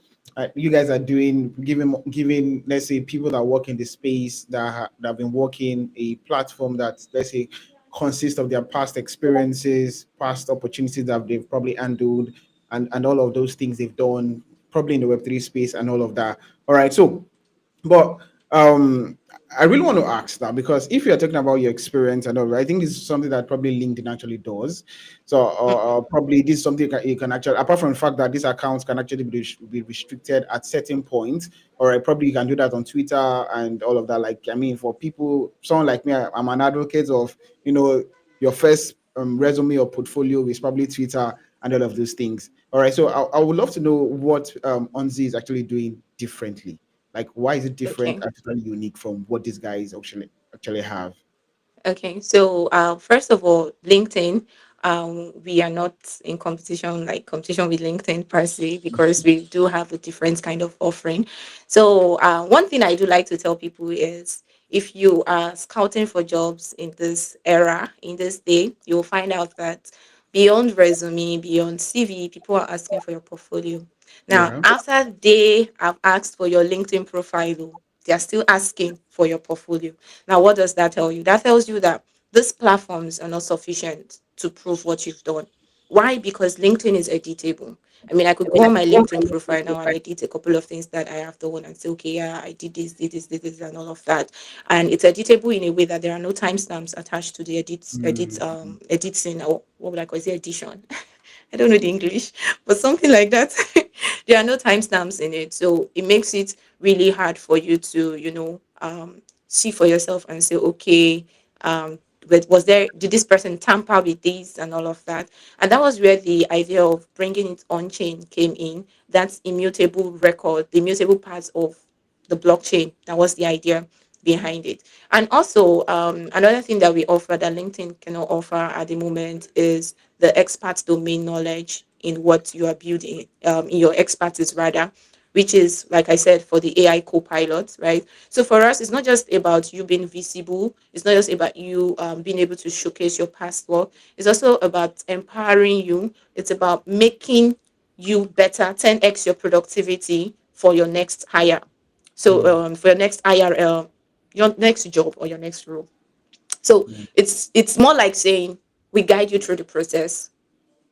Speaker 1: You guys are doing giving, let's say, people that work in the space that have been working a platform that, let's say, consists of their past experiences, past opportunities that they've probably handled, and all of those things they've done, probably in the Web3 space and all of that. All right. So but I really want to ask that, because if you're talking about your experience and all, right, I think this is something that probably LinkedIn actually does. So
Speaker 2: Mhm.
Speaker 1: probably this is something you can actually, apart from the fact that these accounts can actually be restricted at certain points. All right, probably you can do that on Twitter and all of that. Like, I mean, for people, someone like me, I'm an advocate of, you know, your first resume or portfolio is probably Twitter and all of those things. All right, so I would love to know what Onzi is actually doing differently. Like, why is it different
Speaker 2: Okay.
Speaker 1: and totally unique from what these guys actually have?
Speaker 2: Okay, so first of all, LinkedIn, we are not in competition with LinkedIn per se, because we do have a different kind of offering. So one thing I do like to tell people is, if you are scouting for jobs in this era, in this day, you'll find out that beyond resume, beyond CV, people are asking for your portfolio. Now,
Speaker 1: Yeah.
Speaker 2: after they have asked for your LinkedIn profile, they are still asking for your portfolio. Now, what does that tell you? That tells you that these platforms are not sufficient to prove what you've done. Why? Because LinkedIn is editable. I mean, I could go on my LinkedIn profile now and edit a couple of things that I have done and say, okay, yeah, I did this, and all of that. And it's editable in a way that there are no timestamps attached to the
Speaker 1: Mm.
Speaker 2: editing, or what would I call it, edition. I don't know the English, but something like that. There are no timestamps in it, so it makes it really hard for you to, see for yourself and say, okay, but did this person tamper with this and all of that? And that was where the idea of bringing it on chain came in. That's immutable record, the immutable parts of the blockchain. That was the idea behind it. And also, another thing that we offer that LinkedIn cannot offer at the moment is the expert domain knowledge in what you are building, in your expertise rather, which is, like I said, for the AI co-pilot, right? So for us, it's not just about you being visible. It's not just about you being able to showcase your past work. It's also about empowering you. It's about making you better, 10x your productivity for your next hire. So
Speaker 1: Mm.
Speaker 2: for your next IRL, your next job or your next role. So
Speaker 1: Mm.
Speaker 2: it's more like saying we guide you through the process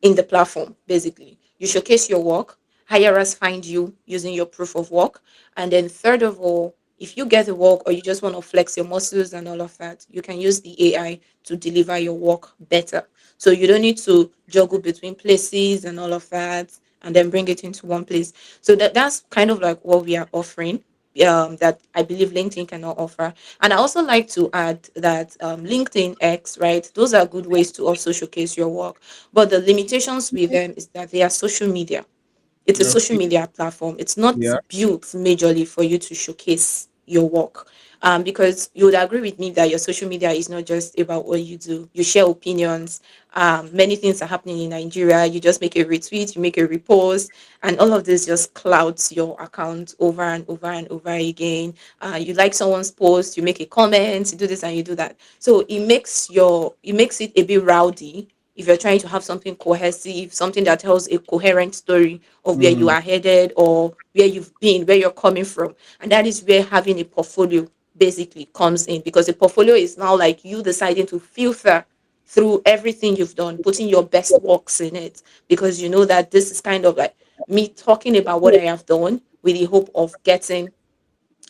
Speaker 2: in the platform, basically. You showcase your work, hirers find you using your proof of work. And then, third of all, if you get the work or you just want to flex your muscles and all of that, you can use the AI to deliver your work better. So you don't need to juggle between places and all of that and then bring it into one place. So that's kind of like what we are offering. That I believe LinkedIn cannot offer. And I also like to add that LinkedIn X, right? Those are good ways to also showcase your work, but the limitations with them is that they are social media. It's a social
Speaker 1: Okay.
Speaker 2: media platform. It's not
Speaker 1: Yeah.
Speaker 2: built majorly for you to showcase your work. Because you would agree with me that your social media is not just about what you do. You share opinions. Many things are happening in Nigeria. You just make a retweet, you make a repost, and all of this just clouds your account over and over and over again. You like someone's post, you make a comment, you do this and you do that. So it makes it a bit rowdy if you're trying to have something cohesive, something that tells a coherent story of where you
Speaker 1: Mm.
Speaker 2: are headed or where you've been, where you're coming from. And that is where having a portfolio basically comes in, because a portfolio is now like you deciding to filter through everything you've done, putting your best works in it, because you know that this is kind of like me talking about what I have done with the hope of getting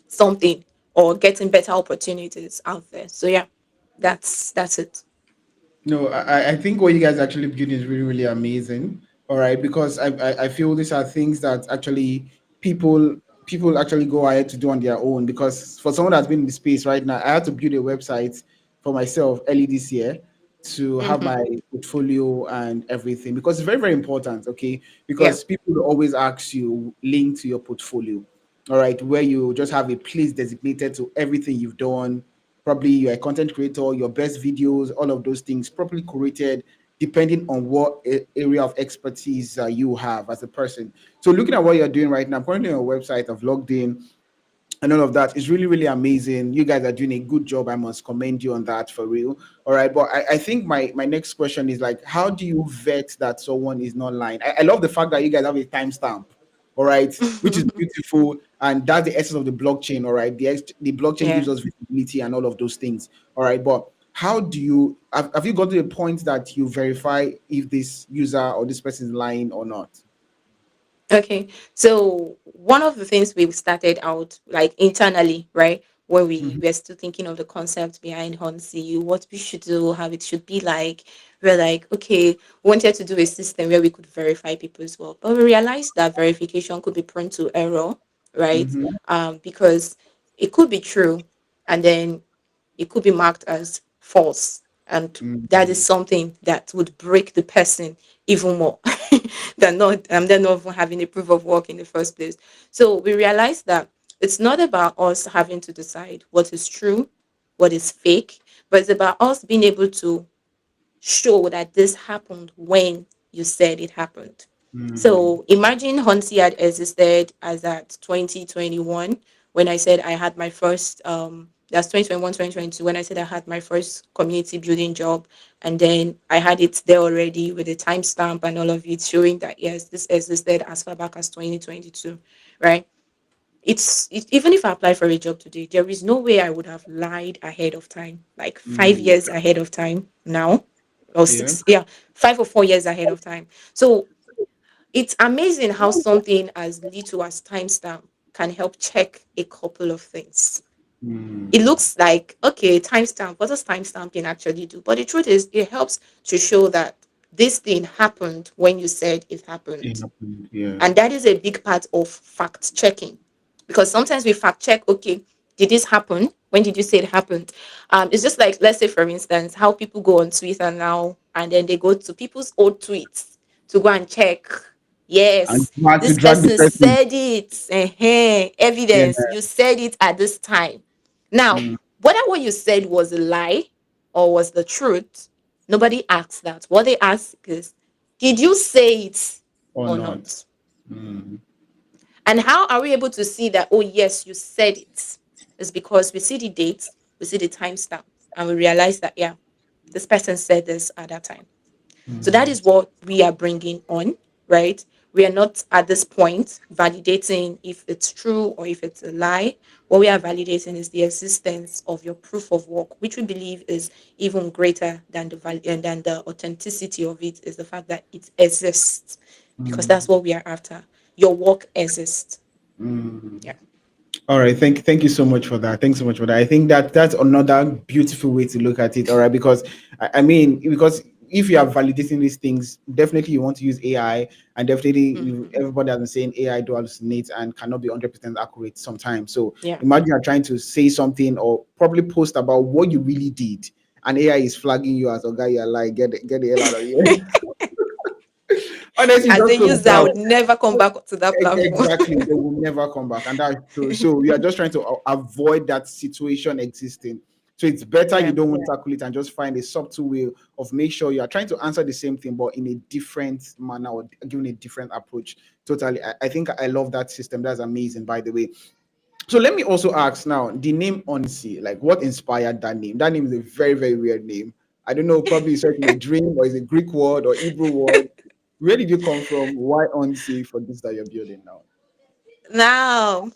Speaker 2: something or getting better opportunities out there. So yeah, that's it.
Speaker 1: No, I think what you guys actually build is really, really amazing. All right, because I feel these are things that actually people people actually go ahead to do on their own. Because for someone that's been in the space right now, I had to build a website for myself early this year to have
Speaker 2: Hmm.
Speaker 1: my portfolio and everything, because it's very, very important. Okay,
Speaker 2: Yeah.
Speaker 1: because people will always ask you link to your portfolio. All right, where you just have a place designated to everything you've done. Probably you're a content creator, your best videos, all of those things properly curated depending on what area of expertise you have as a person. So looking at what you're doing right now, I'm currently on your website, I've logged in and all of that is really, really amazing. You guys are doing a good job. I must commend you on that for real. All right. But I think my next question is like, how do you vet that someone is not lying? I love the fact that you guys have a timestamp. All right, which is beautiful, and that's the essence of the blockchain. All right, the blockchain
Speaker 2: Yeah.
Speaker 1: gives us visibility and all of those things. All right, but how do you have you got to the point that you verify if this user or this person is lying or not?
Speaker 2: Okay. So one of the things we started out like internally, right? When we
Speaker 1: Mhm.
Speaker 2: were still thinking of the concept behind Honsi, what we should do, how it should be like. We're like, okay, we wanted to do a system where we could verify people's work. But we realized that verification could be prone to error, right?
Speaker 1: Mhm.
Speaker 2: Because it could be true and then it could be marked as false. And that is
Speaker 1: Mhm.
Speaker 2: something that would break the person even more than not even having a proof of work in the first place. So we realized that it's not about us having to decide what is true, what is fake, but it's about us being able to show that this happened when you said it happened.
Speaker 1: Mhm.
Speaker 2: So imagine Hunty had existed as at 2021 when I said I had my first that's 2021, 2022 when I said I had my first community building job, and then I had it there already with a timestamp and all of it showing that yes, this existed as far back as 2022, right? Even if I apply for a job today, there is no way I would have lied ahead of time, like five
Speaker 1: Mm.
Speaker 2: years ahead of time now, or
Speaker 1: Yeah.
Speaker 2: six, yeah, 5 or 4 years ahead of time. So it's amazing how something as little as timestamp can help check a couple of things. It
Speaker 1: Mm.
Speaker 2: looks like, okay, timestamp, what does timestamping actually do? But the truth is, it helps to show that this thing happened when you said it
Speaker 1: It
Speaker 2: happened.
Speaker 1: happened. Yeah.
Speaker 2: And that is a big part of fact checking, because sometimes we fact check, okay, did this happen? When did you say it happened? It's just like, let's say, for instance, how people go on Twitter now and then they go to people's old tweets to go and check.
Speaker 1: And
Speaker 2: Yes,
Speaker 1: you had to
Speaker 2: this
Speaker 1: drag the
Speaker 2: person
Speaker 1: person.
Speaker 2: said it.
Speaker 1: Yeah.
Speaker 2: Evidence. You said it at this time. Now,
Speaker 1: Mm.
Speaker 2: whether what you said was a lie or was the truth, nobody asks that. What they ask is, did you say it
Speaker 1: Or
Speaker 2: or
Speaker 1: not.
Speaker 2: not?
Speaker 1: Mm.
Speaker 2: And how are we able to see that, oh, yes, you said it? It's because we see the date, we see the timestamp, and we realize that, yeah, this person said this at that time. So that is what we are bringing on, right? We are not at this point validating if it's true or if it's a lie. What we are validating is the existence of your proof of work, which we believe is even greater than than the authenticity of it, is the fact that it exists, because that's
Speaker 1: Mm.
Speaker 2: what we are after. Your work exists.
Speaker 1: Mm.
Speaker 2: Yeah.
Speaker 1: All right, thank you so much for that. Thanks so much for that. I think that that's another beautiful way to look at it. All right, because I mean, because if you are validating these things, definitely you want to use AI, and definitely
Speaker 2: Hmm.
Speaker 1: everybody has been saying AI do hallucinate and cannot be 100% accurate sometimes. So
Speaker 2: Yeah.
Speaker 1: imagine you're trying to say something or probably post about what you really did, and AI is flagging you as a guy. You're like, get the hell out of here. Honestly,
Speaker 2: As
Speaker 1: just
Speaker 2: a
Speaker 1: so
Speaker 2: user, I
Speaker 1: proud.
Speaker 2: would never come back to that platform.
Speaker 1: Exactly, they will never come back, and that's true. So we are just trying to avoid that situation existing. So it's better you
Speaker 2: Yeah.
Speaker 1: don't tackle it and just find a subtle way of make sure you are trying to answer the same thing, but in a different manner or giving a different approach. Totally, I think I love that system. That's amazing, by the way. So let me also ask now, the name Onsi, like what inspired that name? That name is a very, very weird name. I don't know, probably it's in a dream or is a Greek word or Hebrew word. Where did you come from? Why Onsi for this that you're building now?
Speaker 2: Now,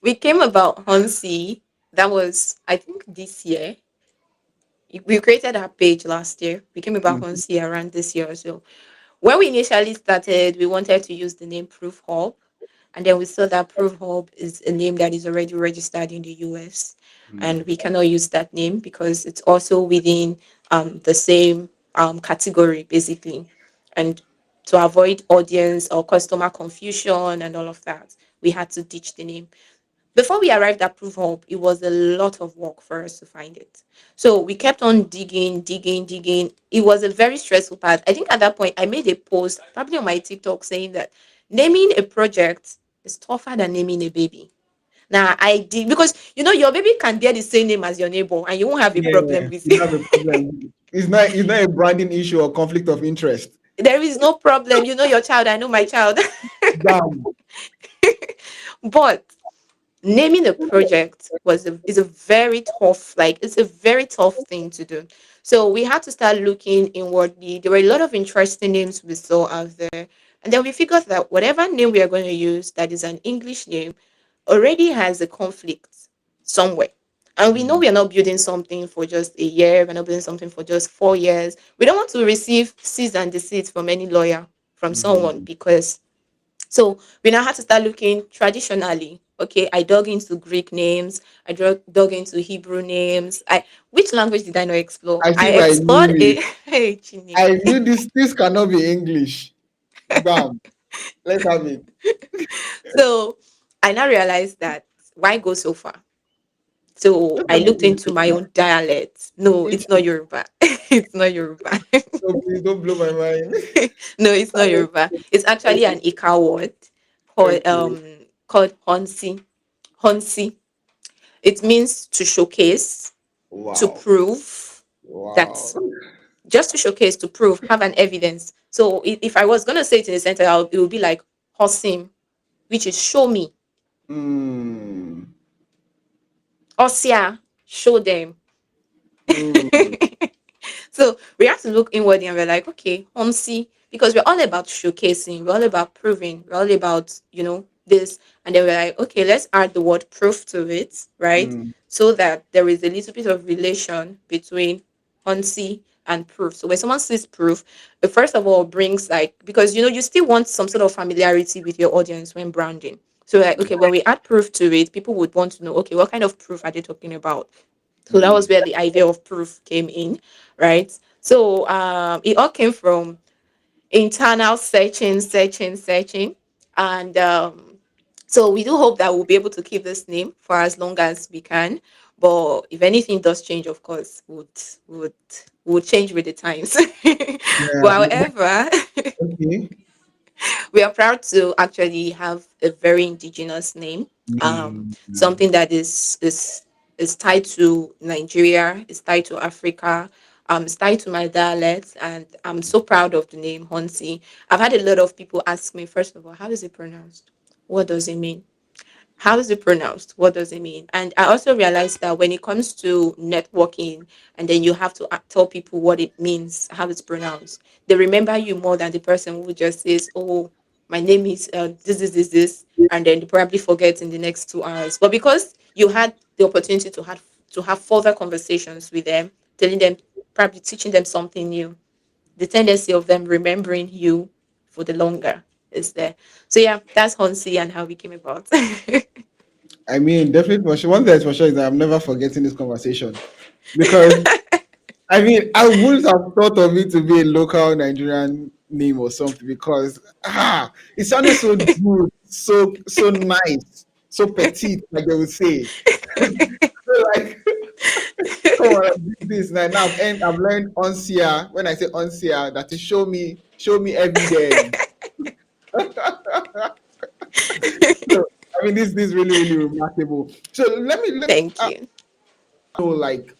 Speaker 2: we came about Hansi. That was, I think, this year. We created our page last year. We came about
Speaker 1: Mhm.
Speaker 2: Hansi around this year or so. When we initially started, we wanted to use the name Proof Hub. And then we saw that Proof Hub is a name that is already registered in the US. And we cannot use that name because it's also within the same category, basically. And to avoid audience or customer confusion and all of that, we had to ditch the name. Before we arrived at Proof Hub, it was a lot of work for us to find it. So we kept on digging, digging, digging. It was a very stressful part. I think at that point, I made a post, probably on my TikTok, saying that naming a project is tougher than naming a baby. Now, I did, because your baby can bear the same name as your neighbor and you won't have a
Speaker 1: Yeah,
Speaker 2: problem with
Speaker 1: you
Speaker 2: it.
Speaker 1: have a problem. It's not a branding issue or conflict of interest.
Speaker 2: There is no problem. You know your child, I know my child.
Speaker 1: Damn.
Speaker 2: But naming a project is a very tough, like, it's a very tough thing to do. So we had to start looking inwardly. There were a lot of interesting names we saw out there, and then we figured that whatever name we are going to use that is an English name already has a conflict somewhere. And we know
Speaker 1: Mm,
Speaker 2: we are not building something for just a year, we're not building something for just 4 years. We don't want to receive cease and desist from any lawyer, from someone,
Speaker 1: mm.
Speaker 2: because so we now had to start looking traditionally. Okay, I dug into Greek names. I dug into Hebrew names. Which language did I not explore?
Speaker 1: I
Speaker 2: I
Speaker 1: think I
Speaker 2: explored
Speaker 1: knew
Speaker 2: a
Speaker 1: it.
Speaker 2: hey, Chineke.
Speaker 1: I knew this cannot be English. Bam. Let's have it.
Speaker 2: So I now realized that, why go so far? So
Speaker 1: Let's
Speaker 2: I
Speaker 1: have
Speaker 2: looked
Speaker 1: it.
Speaker 2: into my own dialect. No,
Speaker 1: Which
Speaker 2: it's not Yoruba. It's not Yoruba.
Speaker 1: so please don't blow my mind.
Speaker 2: No, it's not Yoruba. It's actually an Ika word called
Speaker 1: Okay.
Speaker 2: Honsi. Honsi. It means to showcase, to
Speaker 1: Wow.
Speaker 2: prove,
Speaker 1: Wow.
Speaker 2: that, just to showcase, to prove, have an evidence. So if I was gonna say it in a sentence, it would be like Hosim, which is show me.
Speaker 1: Mm.
Speaker 2: Osia, show them.
Speaker 1: Mm.
Speaker 2: So we have to look inwardly and we're like, okay, Homsi, because we're all about showcasing, we're all about proving, we're all about, this, and then we're like, okay, let's add the word proof to it, right?
Speaker 1: Mm.
Speaker 2: So that there is a little bit of relation between Hansi and proof. So when someone says proof, it first of all brings like, because you still want some sort of familiarity with your audience when branding. So like, okay, when we add proof to it, people would want to know, okay, what kind of proof are they talking about? So that was
Speaker 1: Mm.
Speaker 2: where the idea of proof came in, right? So it all came from internal searching, and so we do hope that we'll be able to keep this name for as long as we can. But if anything does change, of course, would would change with the times.
Speaker 1: Yeah.
Speaker 2: But however,
Speaker 1: Okay.
Speaker 2: we are proud to actually have a very indigenous name,
Speaker 1: Mm.
Speaker 2: something that is tied to Nigeria, is tied to Africa, it's tied to my dialect, and I'm so proud of the name Honsi. I've had a lot of people ask me, first of all, how is it pronounced? What does it mean? How is it pronounced? What does it mean? And I also realized that when it comes to networking, and then you have to tell people what it means, how it's pronounced, they remember you more than the person who just says, "Oh, my name is this," and then they probably forget in the next 2 hours. But because you had the opportunity to have further conversations with them, telling them, probably teaching them something new, the tendency of them remembering you for the longer is there. So yeah, that's Honsi and how we came about.
Speaker 1: I mean, definitely for sure. One thing that's for sure is that I'm never forgetting this conversation because I mean, I wouldn't have thought of it to be a local Nigerian name or something because it sounded so good, so nice, so petite, like they would say. So like, come on, I did this now. I've learned onsia. When I say onsia, that is show me evidence. So I mean, this is really really remarkable. So let me
Speaker 2: Thank you.
Speaker 1: know like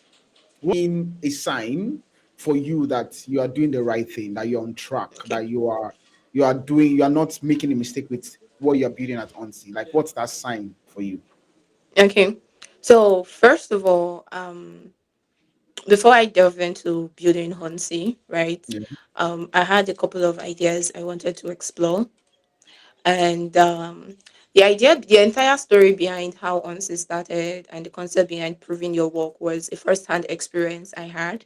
Speaker 1: in a sign for you that you are doing the right thing, that you're on track,
Speaker 2: Okay.
Speaker 1: that you are not making a mistake with what you're building at Onsi. Like, what's that sign for you?
Speaker 2: Okay. So first of all, before I delve into building Honsi, right?
Speaker 1: Yeah.
Speaker 2: I had a couple of ideas I wanted to explore, and the entire story behind how Honsi started, and the concept behind proving your work was a first-hand experience I had.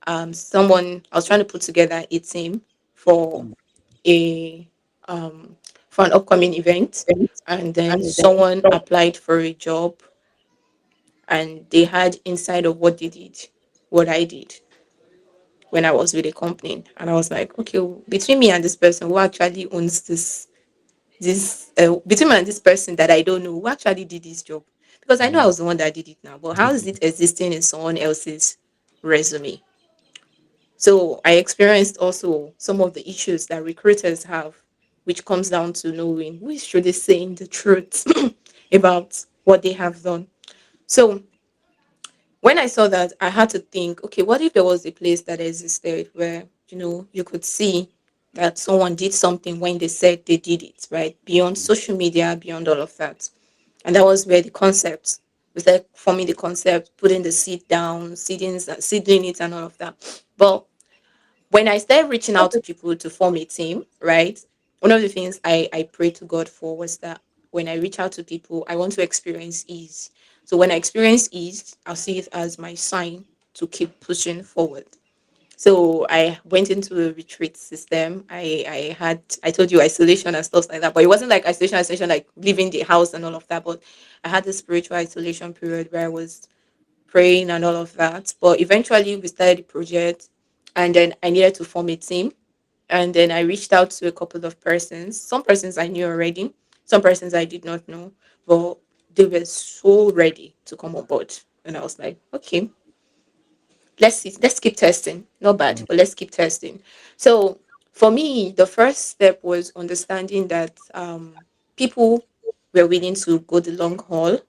Speaker 2: I was trying to put together a team for a um, for an upcoming event, and then someone applied for a job, and they had inside of what they did, what I did when I was with a company, and I was like, okay, between me and this person, who actually owns this between me and this person that I don't know, who actually did this job? Because I know I
Speaker 1: Mm.
Speaker 2: was the one that did it now, but how is it existing in someone else's resume? So I experienced also some of the issues that recruiters have, which comes down to knowing who is truly saying the truth about what they have done. So when I saw that, I had to think, okay, what if there was a place that existed where, you could see that someone did something when they said they did it, right? Beyond social media, beyond all of that. And that was where the concept was, like forming the concept, putting the seed down, seeding it and all of that. But when I started reaching out to people to form a team, right? One of the things I prayed to God for was that when I reach out to people, I want to experience ease. So when I experience ease, I'll see it as my sign to keep pushing forward. So I went into a retreat system. I told you isolation and stuff like that, but it wasn't like isolation like leaving the house and all of that. But I had this spiritual isolation period where I was praying and all of that. But eventually we started the project, and then I needed to form a team. And then I reached out to a couple of persons. Some persons I knew already, some persons I did not know, but they were so ready to come on board. And I was like, okay, let's see, let's keep testing. Not bad, but let's keep testing. So for me, the first step was understanding that people were willing to go the long haul.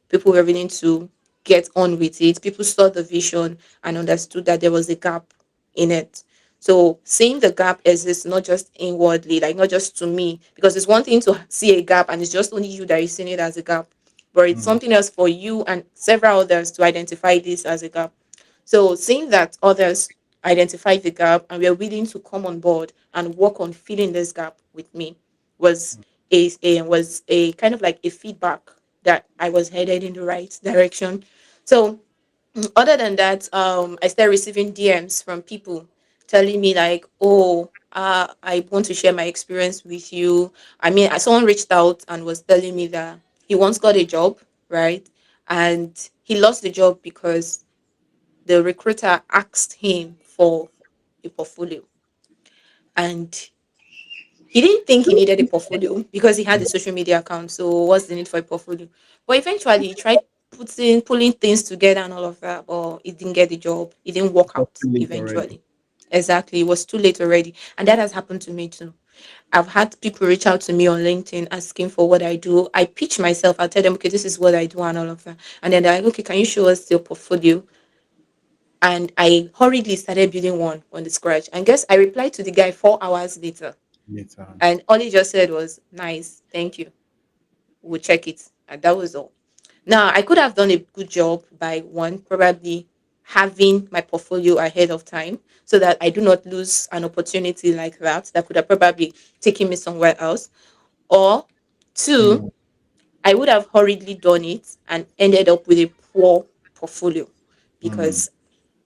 Speaker 2: People were willing to get on with it. People saw the vision and understood that there was a gap in it. So seeing the gap exists not just inwardly, like not just to me, because it's one thing to see a gap and it's just only you that is seeing it as a gap, but it's
Speaker 1: Mm.
Speaker 2: something else for you and several others to identify this as a gap. So seeing that others identify the gap and were willing to come on board and work on filling this gap with me was was a kind of like a feedback that I was headed in the right direction. So other than that, I started receiving DMs from people telling me like, "Oh, I want to share my experience with you." I mean, someone reached out and was telling me that he once got a job, right, and he lost the job because the recruiter asked him for a portfolio, and he didn't think he needed a portfolio because he had a social media account. So what's the need for a portfolio? But eventually he tried pulling things together and all of that, but he didn't get the job. It didn't work
Speaker 1: Got
Speaker 2: out
Speaker 1: too late already.
Speaker 2: eventually. Exactly. It was too late already. And that has happened to me too. I've had people reach out to me on LinkedIn asking for what I do. I pitch myself. I tell them, okay, this is what I do and all of that. And then they're like, okay, can you show us your portfolio? And I hurriedly started building one on the scratch. And guess I replied to the guy 4 hours later.
Speaker 1: Later.
Speaker 2: And all he just said was, nice, thank you. We'll check it. And that was all. Now, I could have done a good job by one, probably having my portfolio ahead of time so that I do not lose an opportunity like that could have probably taken me somewhere else. Or two,
Speaker 1: Mm,
Speaker 2: I would have hurriedly done it and ended up with a poor portfolio
Speaker 1: mm.
Speaker 2: because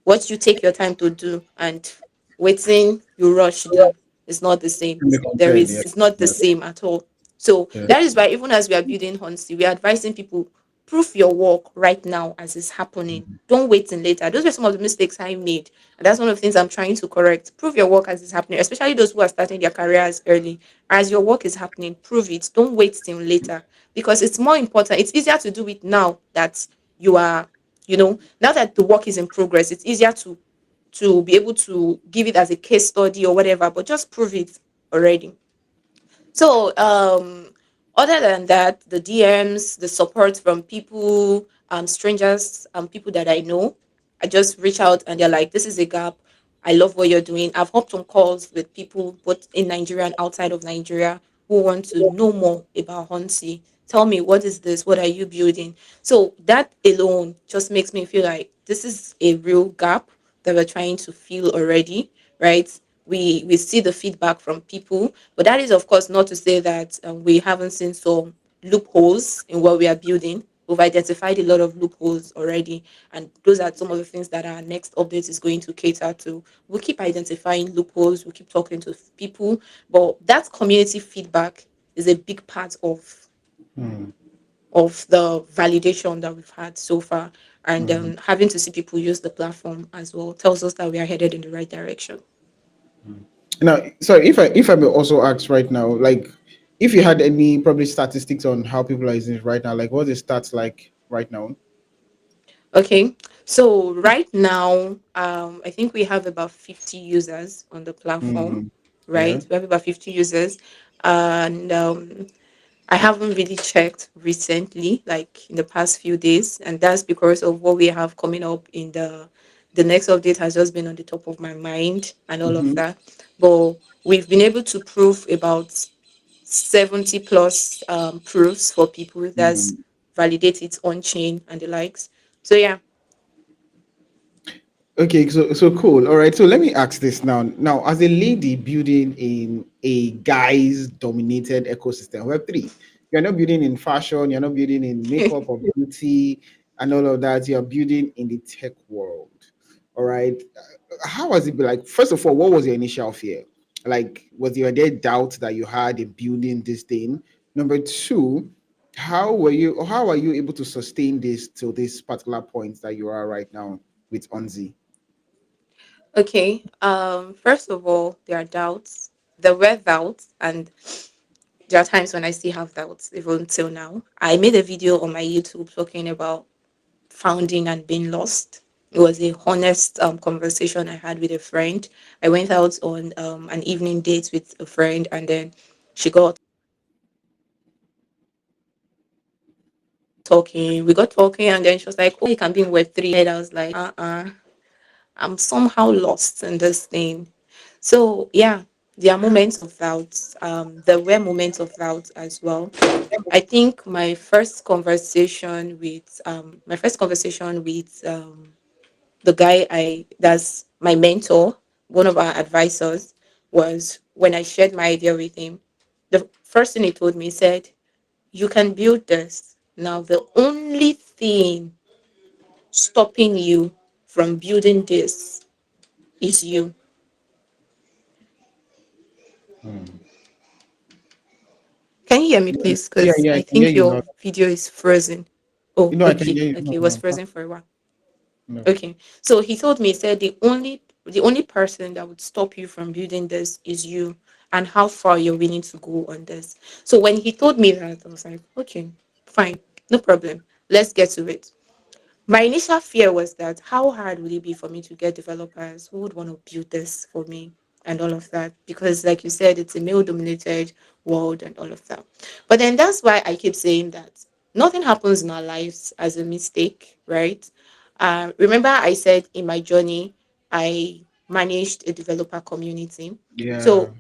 Speaker 2: what you take your time to do and waiting you rush do is not the same.
Speaker 1: Can be
Speaker 2: There
Speaker 1: compared, yeah.
Speaker 2: is it's not the
Speaker 1: Yeah.
Speaker 2: same at all. So
Speaker 1: Yeah.
Speaker 2: that is why even as we are building Honsi, we are advising people prove your work right now as it's happening. Don't wait till later. Those are some of the mistakes I made. And that's one of the things I'm trying to correct. Prove your work as it's happening, especially those who are starting their careers early. As your work is happening, prove it. Don't wait till later because it's more important. It's easier to do it now that you are, now that the work is in progress. It's easier to be able to give it as a case study or whatever, but just prove it already. So, other than that, the DMs, the support from people, strangers, people that I know, I just reach out and they're like, "This is a gap. I love what you're doing." I've hopped on calls with people both in Nigeria and outside of Nigeria who want to know more about Hansi. Tell me, what is this? What are you building? So that alone just makes me feel like this is a real gap that we're trying to fill already, right? We see the feedback from people, but that is of course not to say that we haven't seen some loopholes in what we are building. We've identified a lot of loopholes already, and those are some of the things that our next update is going to cater to. We'll keep identifying loopholes, we'll keep talking to people, but that community feedback is a big part
Speaker 1: Mm.
Speaker 2: of the validation that we've had so far. And
Speaker 1: Mm.
Speaker 2: having to see people use the platform as well tells us that we are headed in the right direction.
Speaker 1: Now, sorry, if I may also ask right now, like, if you had any probably statistics on how people are using it right now, like, what's the stats like right now?
Speaker 2: Okay, so right now, I think we have about 50 users on the platform,
Speaker 1: Mm. Yeah.
Speaker 2: right? We have about 50 users, and I haven't really checked recently, like in the past few days, and that's because of what we have coming up in the next update has just been on the top of my mind and all of
Speaker 1: Mm-hmm.
Speaker 2: that. But we've been able to prove about 70 plus proofs for people that's
Speaker 1: Mm.
Speaker 2: validate it on chain and the likes. So yeah.
Speaker 1: Okay, so cool. All right, so let me ask this now. Now, as a lady building in a guys dominated ecosystem, Web3, you're not building in fashion, you're not building in makeup or beauty and all of that. You're building in the tech world. All right. How has it been like? First of all, what was your initial fear? Like, was there doubt that you had in building this thing? Number two, how are you able to sustain this till this particular point that you are right now with Onzi?
Speaker 2: Okay. First of all, there are doubts. There were doubts, and there are times when I still have doubts, even till now. I made a video on my YouTube talking about founding and being lost. It was a honest conversation I had with a friend. I went out on an evening date with a friend, and then she got talking. We got talking, and then she was like, "Oh, you can be in Web3." And I was like, I'm somehow lost in this thing. So yeah, there are moments of doubt. There were moments of doubt as well. I think my first conversation with the guy I that's my mentor, one of our advisors, was when I shared my idea with him. The First thing he told me, he said, you can build this. Now, the only thing stopping you from building this is you. Can you hear me, please?
Speaker 1: Yeah,
Speaker 2: Because
Speaker 1: yeah, I
Speaker 2: I
Speaker 1: can hear
Speaker 2: think
Speaker 1: you now.
Speaker 2: your video is frozen. Oh,
Speaker 1: I can
Speaker 2: okay.
Speaker 1: hear you
Speaker 2: Okay,
Speaker 1: now.
Speaker 2: it was frozen for a while.
Speaker 1: No.
Speaker 2: Okay. So he told me, he said the only person that would stop you from building this is you, and how far you're willing to go on this. So when he told me that, I was like, okay, fine, no problem. Let's get to it. My initial fear was that how hard would it be for me to get developers who would want to build this for me and all of that? Because, like you said, it's a male dominated world and all of that. But then that's why I keep saying that nothing happens in our lives as a mistake, right? Remember, I said in my journey, I managed a developer community.
Speaker 1: Yeah.
Speaker 2: So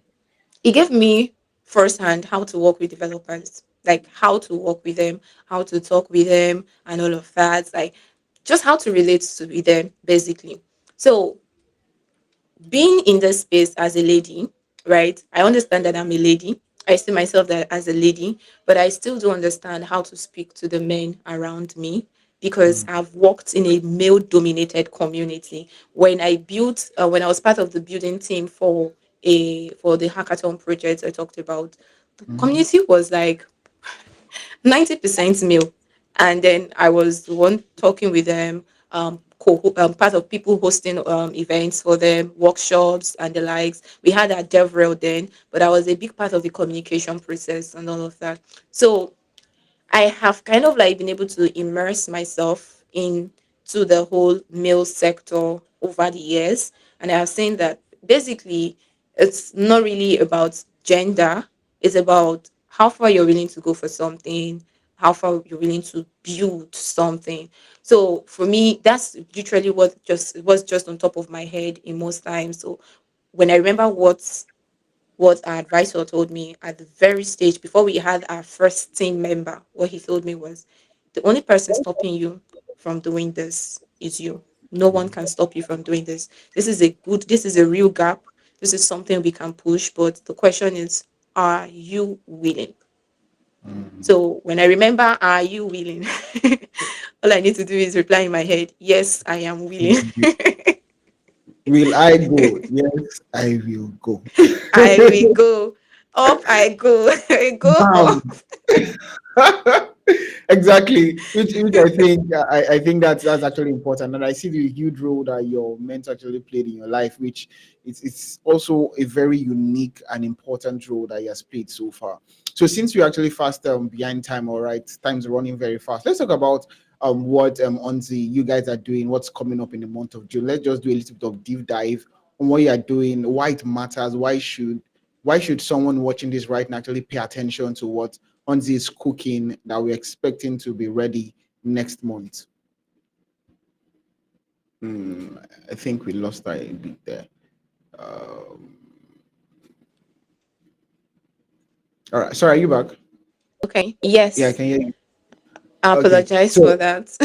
Speaker 2: it gave me firsthand how to work with developers, like how to work with them, how to talk with them, and all of that. Like just how to relate to with them, basically. So being in this space as a lady, right? I understand that I'm a lady. I see myself that as a lady, but I still do understand how to speak to the men around me because
Speaker 1: Mm.
Speaker 2: I've worked in a male-dominated community. When I was part of the building team for the hackathon project I talked about, the
Speaker 1: Mhm.
Speaker 2: community was like 90% male. And then I was the one talking with them, part of people hosting events for them, workshops and the likes. We had our DevRel then, but I was a big part of the communication process and all of that. So I have kind of like been able to immerse myself into the whole male sector over the years. And I have seen that basically it's not really about gender, it's about how far you're willing to go for something, how far you're willing to build something. So for me, that's literally what was just on top of my head in most times. So when I remember what our advisor told me at the very stage before we had our first team member, what he told me was the only person stopping you from doing this is you. No one can stop you from doing this. This is a real gap. This is something we can push, but the question is, are you willing? So when I remember, are you willing? All I need to do is reply in my head, yes, I am willing.
Speaker 1: Will I go? Yes, I will go.
Speaker 2: I will go up, I go, I go
Speaker 1: Bam.
Speaker 2: up.
Speaker 1: Exactly. Which I think that's actually important, and I see the huge role that your mentor actually played in your life, which it's also a very unique and important role that he has played so far. So since we're actually fast behind time, all right, time's running very fast. Let's talk about what on the you guys are doing, what's coming up in the month of June. Let's just do a little bit of deep dive on what you are doing, why it matters, why should someone watching this right now actually pay attention to what Onzi is cooking that we're expecting to be ready next month. I think we lost that a bit there. Um, all right. Sorry, are you back?
Speaker 2: Okay.
Speaker 1: Yeah, I
Speaker 2: Yes.
Speaker 1: can hear you.
Speaker 2: I
Speaker 1: Okay.
Speaker 2: apologize for
Speaker 1: So
Speaker 2: that.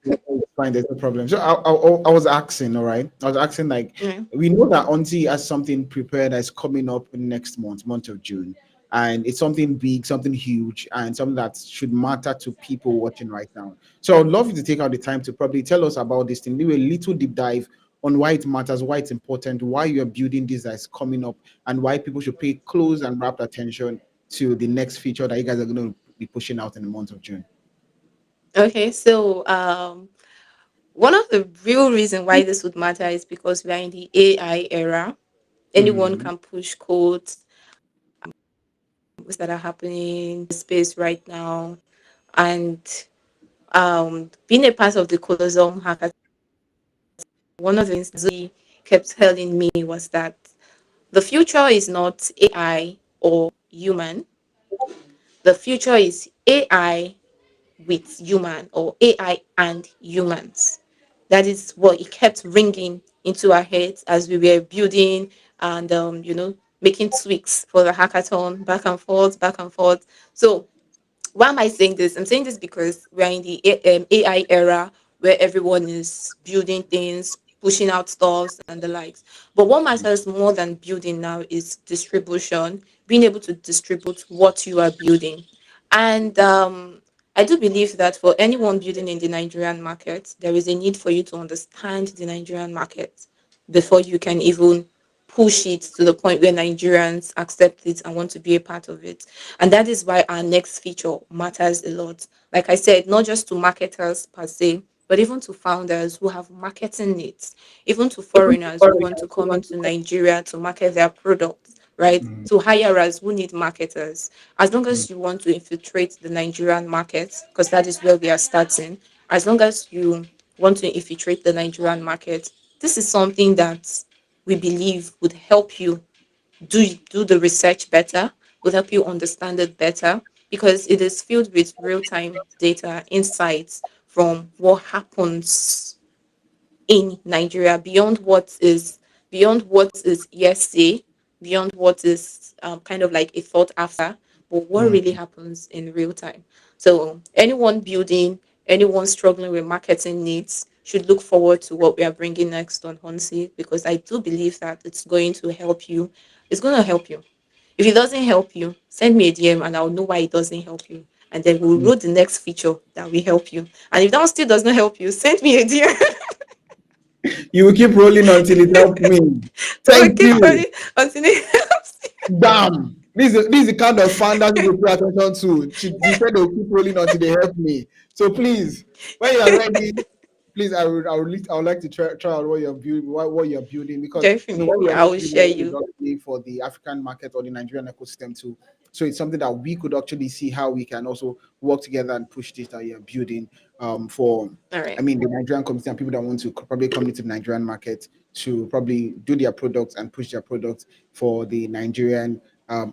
Speaker 1: yeah, it's fine, there's no problem. So I was asking, all right. I was asking, like,
Speaker 2: Yeah.
Speaker 1: we know that Auntie has something prepared that's coming up next month of June, and it's something big, something huge, and something that should matter to people watching right now. So I'd love you to take out the time to probably tell us about this thing, do a little deep dive on why it matters, why it's important, why you're building this that's coming up, and why people should pay close and rapt attention to the next feature that you guys are going to be pushing out in the month of June.
Speaker 2: Okay. So one of the real reason why this would matter is because we are in the AI era. Anyone
Speaker 1: Mhm.
Speaker 2: can push codes that are happening in the space right now. And being a part of the Colosseum hacker, one of the things that he kept telling me was that the future is not AI or human. The future is AI with human or AI and humans. That is what it kept ringing into our heads as we were building and making tweaks for the hackathon, back and forth, back and forth. So why am I saying this? I'm saying this because we're in the AI era where everyone is building things pushing out stores and the likes. But what matters more than building now is distribution, being able to distribute what you are building. And I do believe that for anyone building in the Nigerian market, there is a need for you to understand the Nigerian market before you can even push it to the point where Nigerians accept it and want to be a part of it. And that is why our next feature matters a lot. Like I said, not just to marketers per se, but even to founders who have marketing needs, even to foreigners who want to come into Nigeria to market their products, right?
Speaker 1: Mm,
Speaker 2: To hirers who need marketers. As long
Speaker 1: mm.
Speaker 2: as you want to infiltrate the Nigerian market, because that is where we are starting, as long as you want to infiltrate the Nigerian market, this is something that we believe would help you do the research better, would help you understand it better, because it is filled with real-time data insights from what happens in Nigeria beyond what is hearsay, beyond what is kind of like a thought after, but what really
Speaker 1: Mm.
Speaker 2: happens in real time. So anyone building, anyone struggling with marketing needs should look forward to what we are bringing next on Honsi, because I do believe that it's going to help you. It's going to help you. If it doesn't help you, send me a DM and I'll know why it doesn't help you. And then we'll
Speaker 1: Mm.
Speaker 2: roll the next feature that will help you. And if that still does not help you, send me a DM.
Speaker 1: You will keep rolling until it helps me.
Speaker 2: So we
Speaker 1: Thank
Speaker 2: keep
Speaker 1: you.
Speaker 2: running until it helps.
Speaker 1: Damn. This is the kind of founders you will pay attention to. She said they'll keep rolling until they help me. So please, when you are ready, please, I would like to try out what you're building, what you're building, because what
Speaker 2: Definitely,
Speaker 1: we're
Speaker 2: I
Speaker 1: not
Speaker 2: will
Speaker 1: doing
Speaker 2: share
Speaker 1: here is
Speaker 2: you.
Speaker 1: actually for the African market or the Nigerian ecosystem too. So it's something that we could actually see how we can also work together and push this that you're building for.
Speaker 2: All
Speaker 1: I
Speaker 2: right.
Speaker 1: mean, the Nigerian community and people that want to probably come into the Nigerian market to probably do their products and push their products for the Nigerian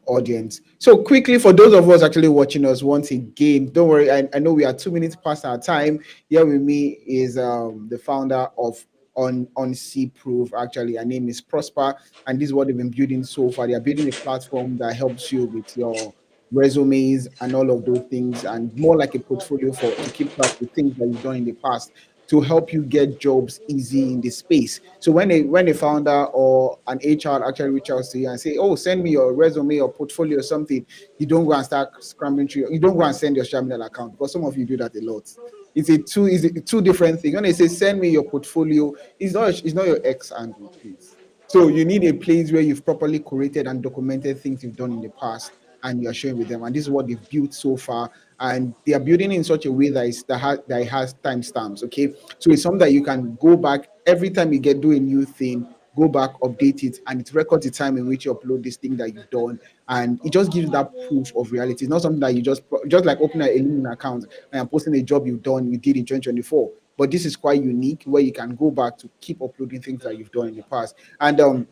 Speaker 1: audience. So quickly, for those of us actually watching us once again, don't worry. I know we are 2 minutes past our time. Here with me is the founder of on Sea Proof. Actually, her name is Prosper, and this is what they've been building so far. They are building a platform that helps you with your resumes and all of those things, and more like a portfolio for to keep track of things that you've done in the past to help you get jobs easy in this space. So when a founder or an HR actually reach out to you and say, "Oh, send me your resume or portfolio or something," you don't go and start scrambling through. You don't go and send your Terminal account, because some of you do that a lot. It's a two different thing. When they say send me your portfolio, it's not your ex handle, please. So you need a place where you've properly curated and documented things you've done in the past and you're sharing with them. And this is what they've built so far. And they are building in such a way that it has timestamps. Okay. So it's something that you can go back every time you do a new thing, go back, update it, and it records the time in which you upload this thing that you've done. And it just gives that proof of reality. It's not something that you just like opening a LinkedIn account and posting a job you did in 2024. But this is quite unique where you can go back to keep uploading things that you've done in the past. And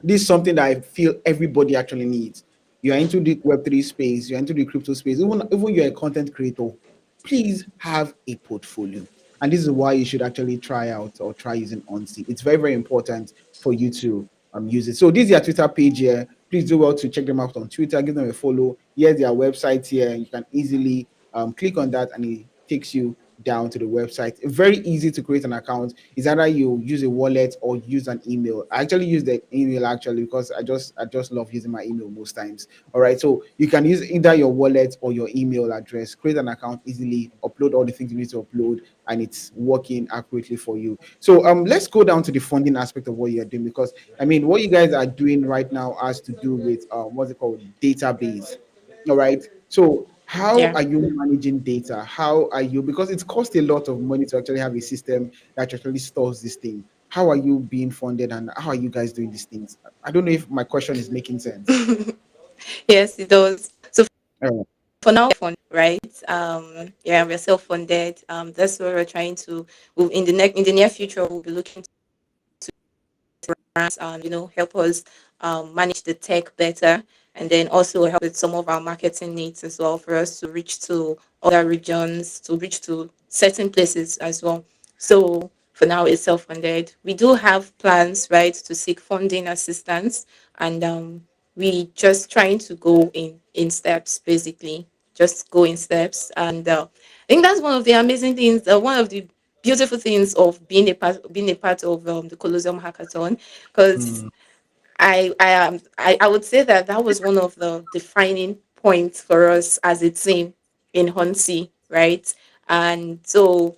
Speaker 1: this is something that I feel everybody actually needs. You're into the Web3 space, you're into the crypto space, even you're a content creator, please have a portfolio. And this is why you should actually try out or try using OnSea. It's very, very important for you to use it. So this is their Twitter page here. Please do well to check them out on Twitter, give them a follow. Here's their website here. You can easily click on that and it takes you down to the website. Very easy to create an account. It's either you use a wallet or use an email. I actually use the email actually because I just love using my email most times. All right, so you can use either your wallet or your email address, create an account easily, upload all the things you need to upload, and it's working accurately for you. So let's go down to the funding aspect of what you're doing, because I mean what you guys are doing right now has to do with what's it called, database. All right. So how
Speaker 2: Yeah.
Speaker 1: are you managing data? How are you, because it costs a lot of money to actually have a system that actually stores this thing. How are you being funded and how are you guys doing these things? I don't know if my question is making sense.
Speaker 2: Yes, it does. So
Speaker 1: Uh,
Speaker 2: for now, fund, right? Yeah, we're self-funded. That's what we're trying to. In the near future, we'll be looking brands and help us manage the tech better, and then also help with some of our marketing needs as well, for us to reach to other regions, to reach to certain places as well. So for now it's self-funded. We do have plans, right, to seek funding assistance, and we just trying to go in steps, basically just go in steps. And I think that's one of the amazing things, one of the beautiful things of being a part of the Colosseum Hackathon, because
Speaker 1: Mm,
Speaker 2: I would say that that was one of the defining points for us as a team in Huntsy, right? And so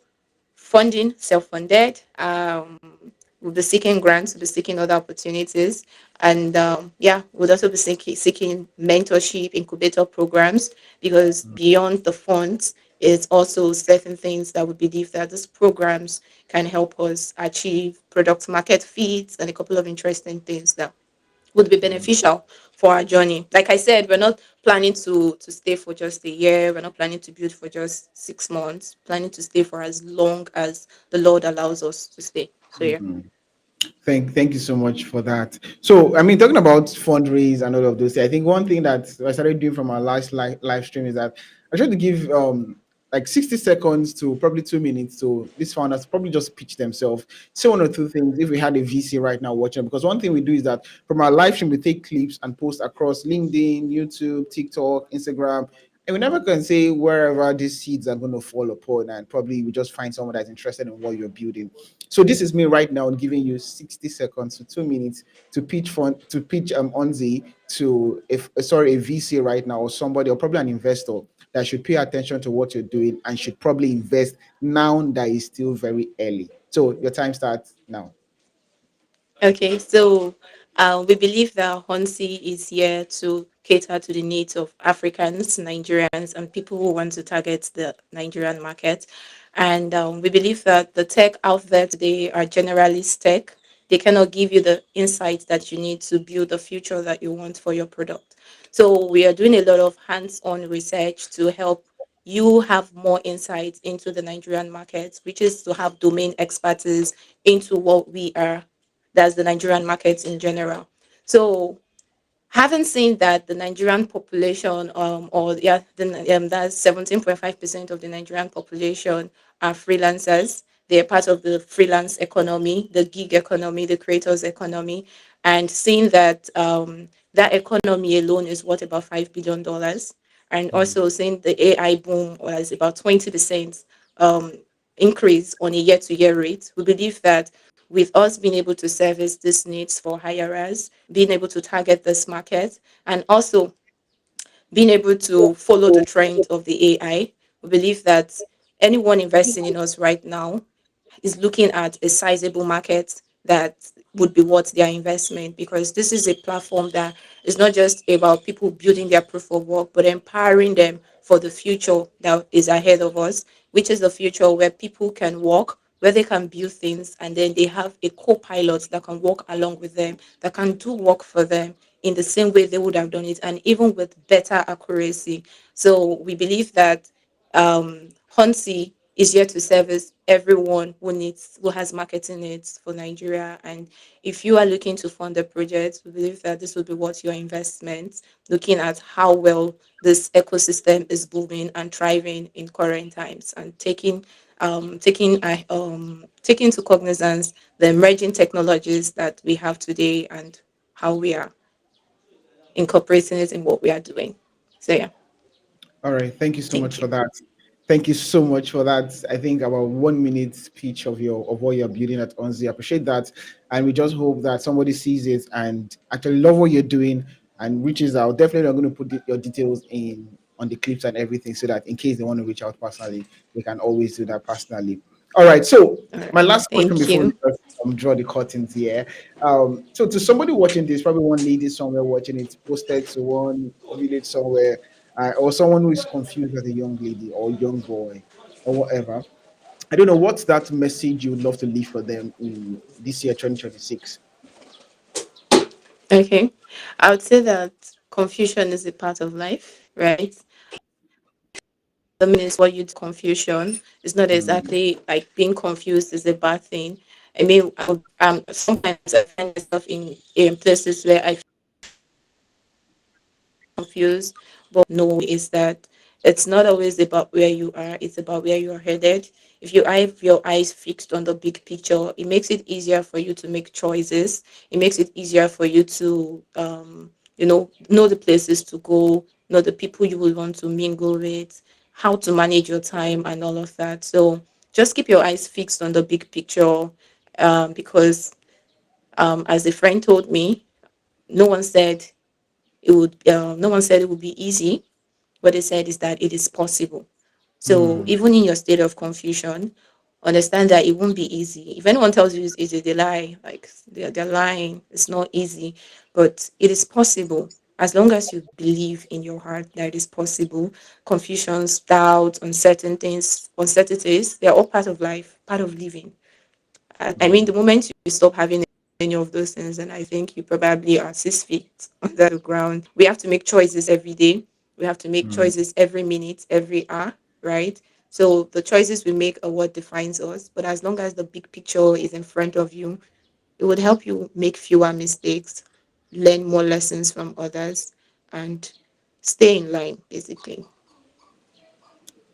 Speaker 2: funding, self-funded. We'll be seeking grants, we'll be seeking other opportunities, and yeah, we'll also be seeking mentorship, incubator programs, because beyond the funds, it's also certain things that we believe that these programs can help us achieve product market fits and a couple of interesting things that would be beneficial for our journey. Like I said, we're not planning to stay for just a year. We're not planning to build for just 6 months. Planning to stay for as long as the Lord allows us to stay. So yeah.
Speaker 1: mm. Thank you so much for that. So, I mean, talking about fundraise and all of those, I think one thing that I started doing from our last live stream is that I tried to give like 60 seconds to probably 2 minutes to these founders probably just pitch themselves. Say one or two things if we had a VC right now watching. Because one thing we do is that from our live stream, we take clips and post across LinkedIn, YouTube, TikTok, Instagram. And we never can say wherever these seeds are going to fall upon, and probably we just find someone that's interested in what you're building. So this is me right now giving you 60 seconds to 2 minutes to pitch Onzi to if sorry a VC right now, or somebody, or probably an investor that should pay attention to what you're doing and should probably invest now that is still very early. So your time starts now.
Speaker 2: Okay, so we believe that Honsi is here to cater to the needs of Africans, Nigerians, and people who want to target the Nigerian market. And we believe that the tech out there today are generalist tech. They cannot give you the insights that you need to build the future that you want for your product. So we are doing a lot of hands-on research to help you have more insights into the Nigerian market, which is to have domain expertise into what we are, that's the Nigerian markets in general. So having seen that the Nigerian population, or yeah, that's 17.5% of the Nigerian population are freelancers. They're part of the freelance economy, the gig economy, the creators economy, and seeing that that economy alone is worth about $5 billion, and
Speaker 1: Mm.
Speaker 2: also seeing the AI boom was about 20% um, increase on a year-to-year rate, we believe that with us being able to service these needs for hirers, being able to target this market, and also being able to follow the trend of the AI, we believe that anyone investing in us right now is looking at a sizable market that would be worth their investment, because this is a platform that is not just about people building their proof of work, but empowering them for the future that is ahead of us, which is the future where people can work, where they can build things, and then they have a co-pilot that can work along with them, that can do work for them in the same way they would have done it, and even with better accuracy. So we believe that Huntsy is here to service everyone who has marketing needs for Nigeria. And if you are looking to fund a project, we believe that this will be worth your investment, looking at how well this ecosystem is booming and thriving in current times, and taking into cognizance the emerging technologies that we have today and how we are incorporating it in what we are doing. So yeah,
Speaker 1: All right. Thank you so much
Speaker 2: thank
Speaker 1: for
Speaker 2: you.
Speaker 1: that. Thank you so much for that. I think about 1 minute speech of what you're building at Onzi. I appreciate that. And we just hope that somebody sees it and actually love what you're doing and reaches out. Definitely I'm going to put your details in on the clips and everything so that in case they want to reach out personally, they can always do that personally. All right. So
Speaker 2: All
Speaker 1: my
Speaker 2: right,
Speaker 1: last question
Speaker 2: thank
Speaker 1: before we
Speaker 2: you.
Speaker 1: just draw the curtains here. So to somebody watching this, probably one lady somewhere watching it, posted to one village somewhere, or someone who is confused as a young lady or young boy or whatever. I don't know what's that message you would love to leave for them in this year 2026.
Speaker 2: Okay, I would say that confusion is a part of life, right? The mean is what you confusion. It's not
Speaker 1: Mm,
Speaker 2: exactly like being confused is a bad thing. I mean, sometimes I find myself in places where I confused, but no, is that it's not always about where you are, it's about where you are headed. If you have your eyes fixed on the big picture, it makes it easier for you to make choices. It makes it easier for you to know the places to go, know the people you will want to mingle with, how to manage your time and all of that. So just keep your eyes fixed on the big picture, because as a friend told me, no one said no one said it would be easy. What they said is that it is possible. So
Speaker 1: Mm,
Speaker 2: even in your state of confusion, understand that it won't be easy. If anyone tells you it's easy, they lie. Like they're lying. It's not easy, but it is possible as long as you believe in your heart that it is possible. Confusions, doubts, uncertainties, they're all part of life, part of living. I mean, the moment you stop having any of those things, and I think you probably are 6 feet under the ground. We have to make choices every day. We have to make
Speaker 1: mm.
Speaker 2: choices every minute, every hour, right? So the choices we make are what defines us. But as long as the big picture is in front of you, it would help you make fewer mistakes, learn more lessons from others, and stay in line, basically.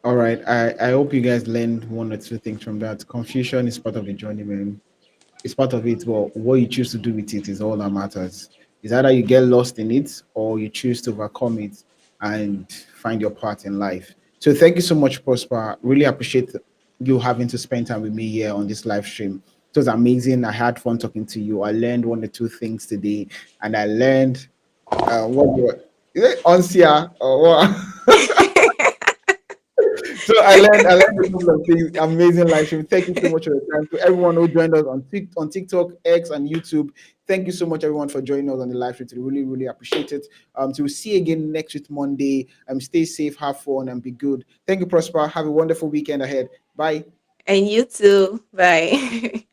Speaker 1: All right. I hope you guys learned one or two things from that. Confusion is part of the journey, man. It's part of it. But what you choose to do with it is all that matters. Is either you get lost in it or you choose to overcome it and find your path in life. So thank you so much, Prosper. Really appreciate you having to spend time with me here on this live stream. It was amazing. I had fun talking to you. I learned one or two things today, and I learned what is it Onsia or what? So I learned a couple of things. Amazing live stream. Thank you so much for your time. To everyone who joined us on TikTok, X, and YouTube. Thank you so much, everyone, for joining us on the live stream. We really, really appreciate it. So we'll see you again next week, Monday. Stay safe, have fun, and be good. Thank you, Prosper. Have a wonderful weekend ahead. Bye.
Speaker 2: And you too. Bye.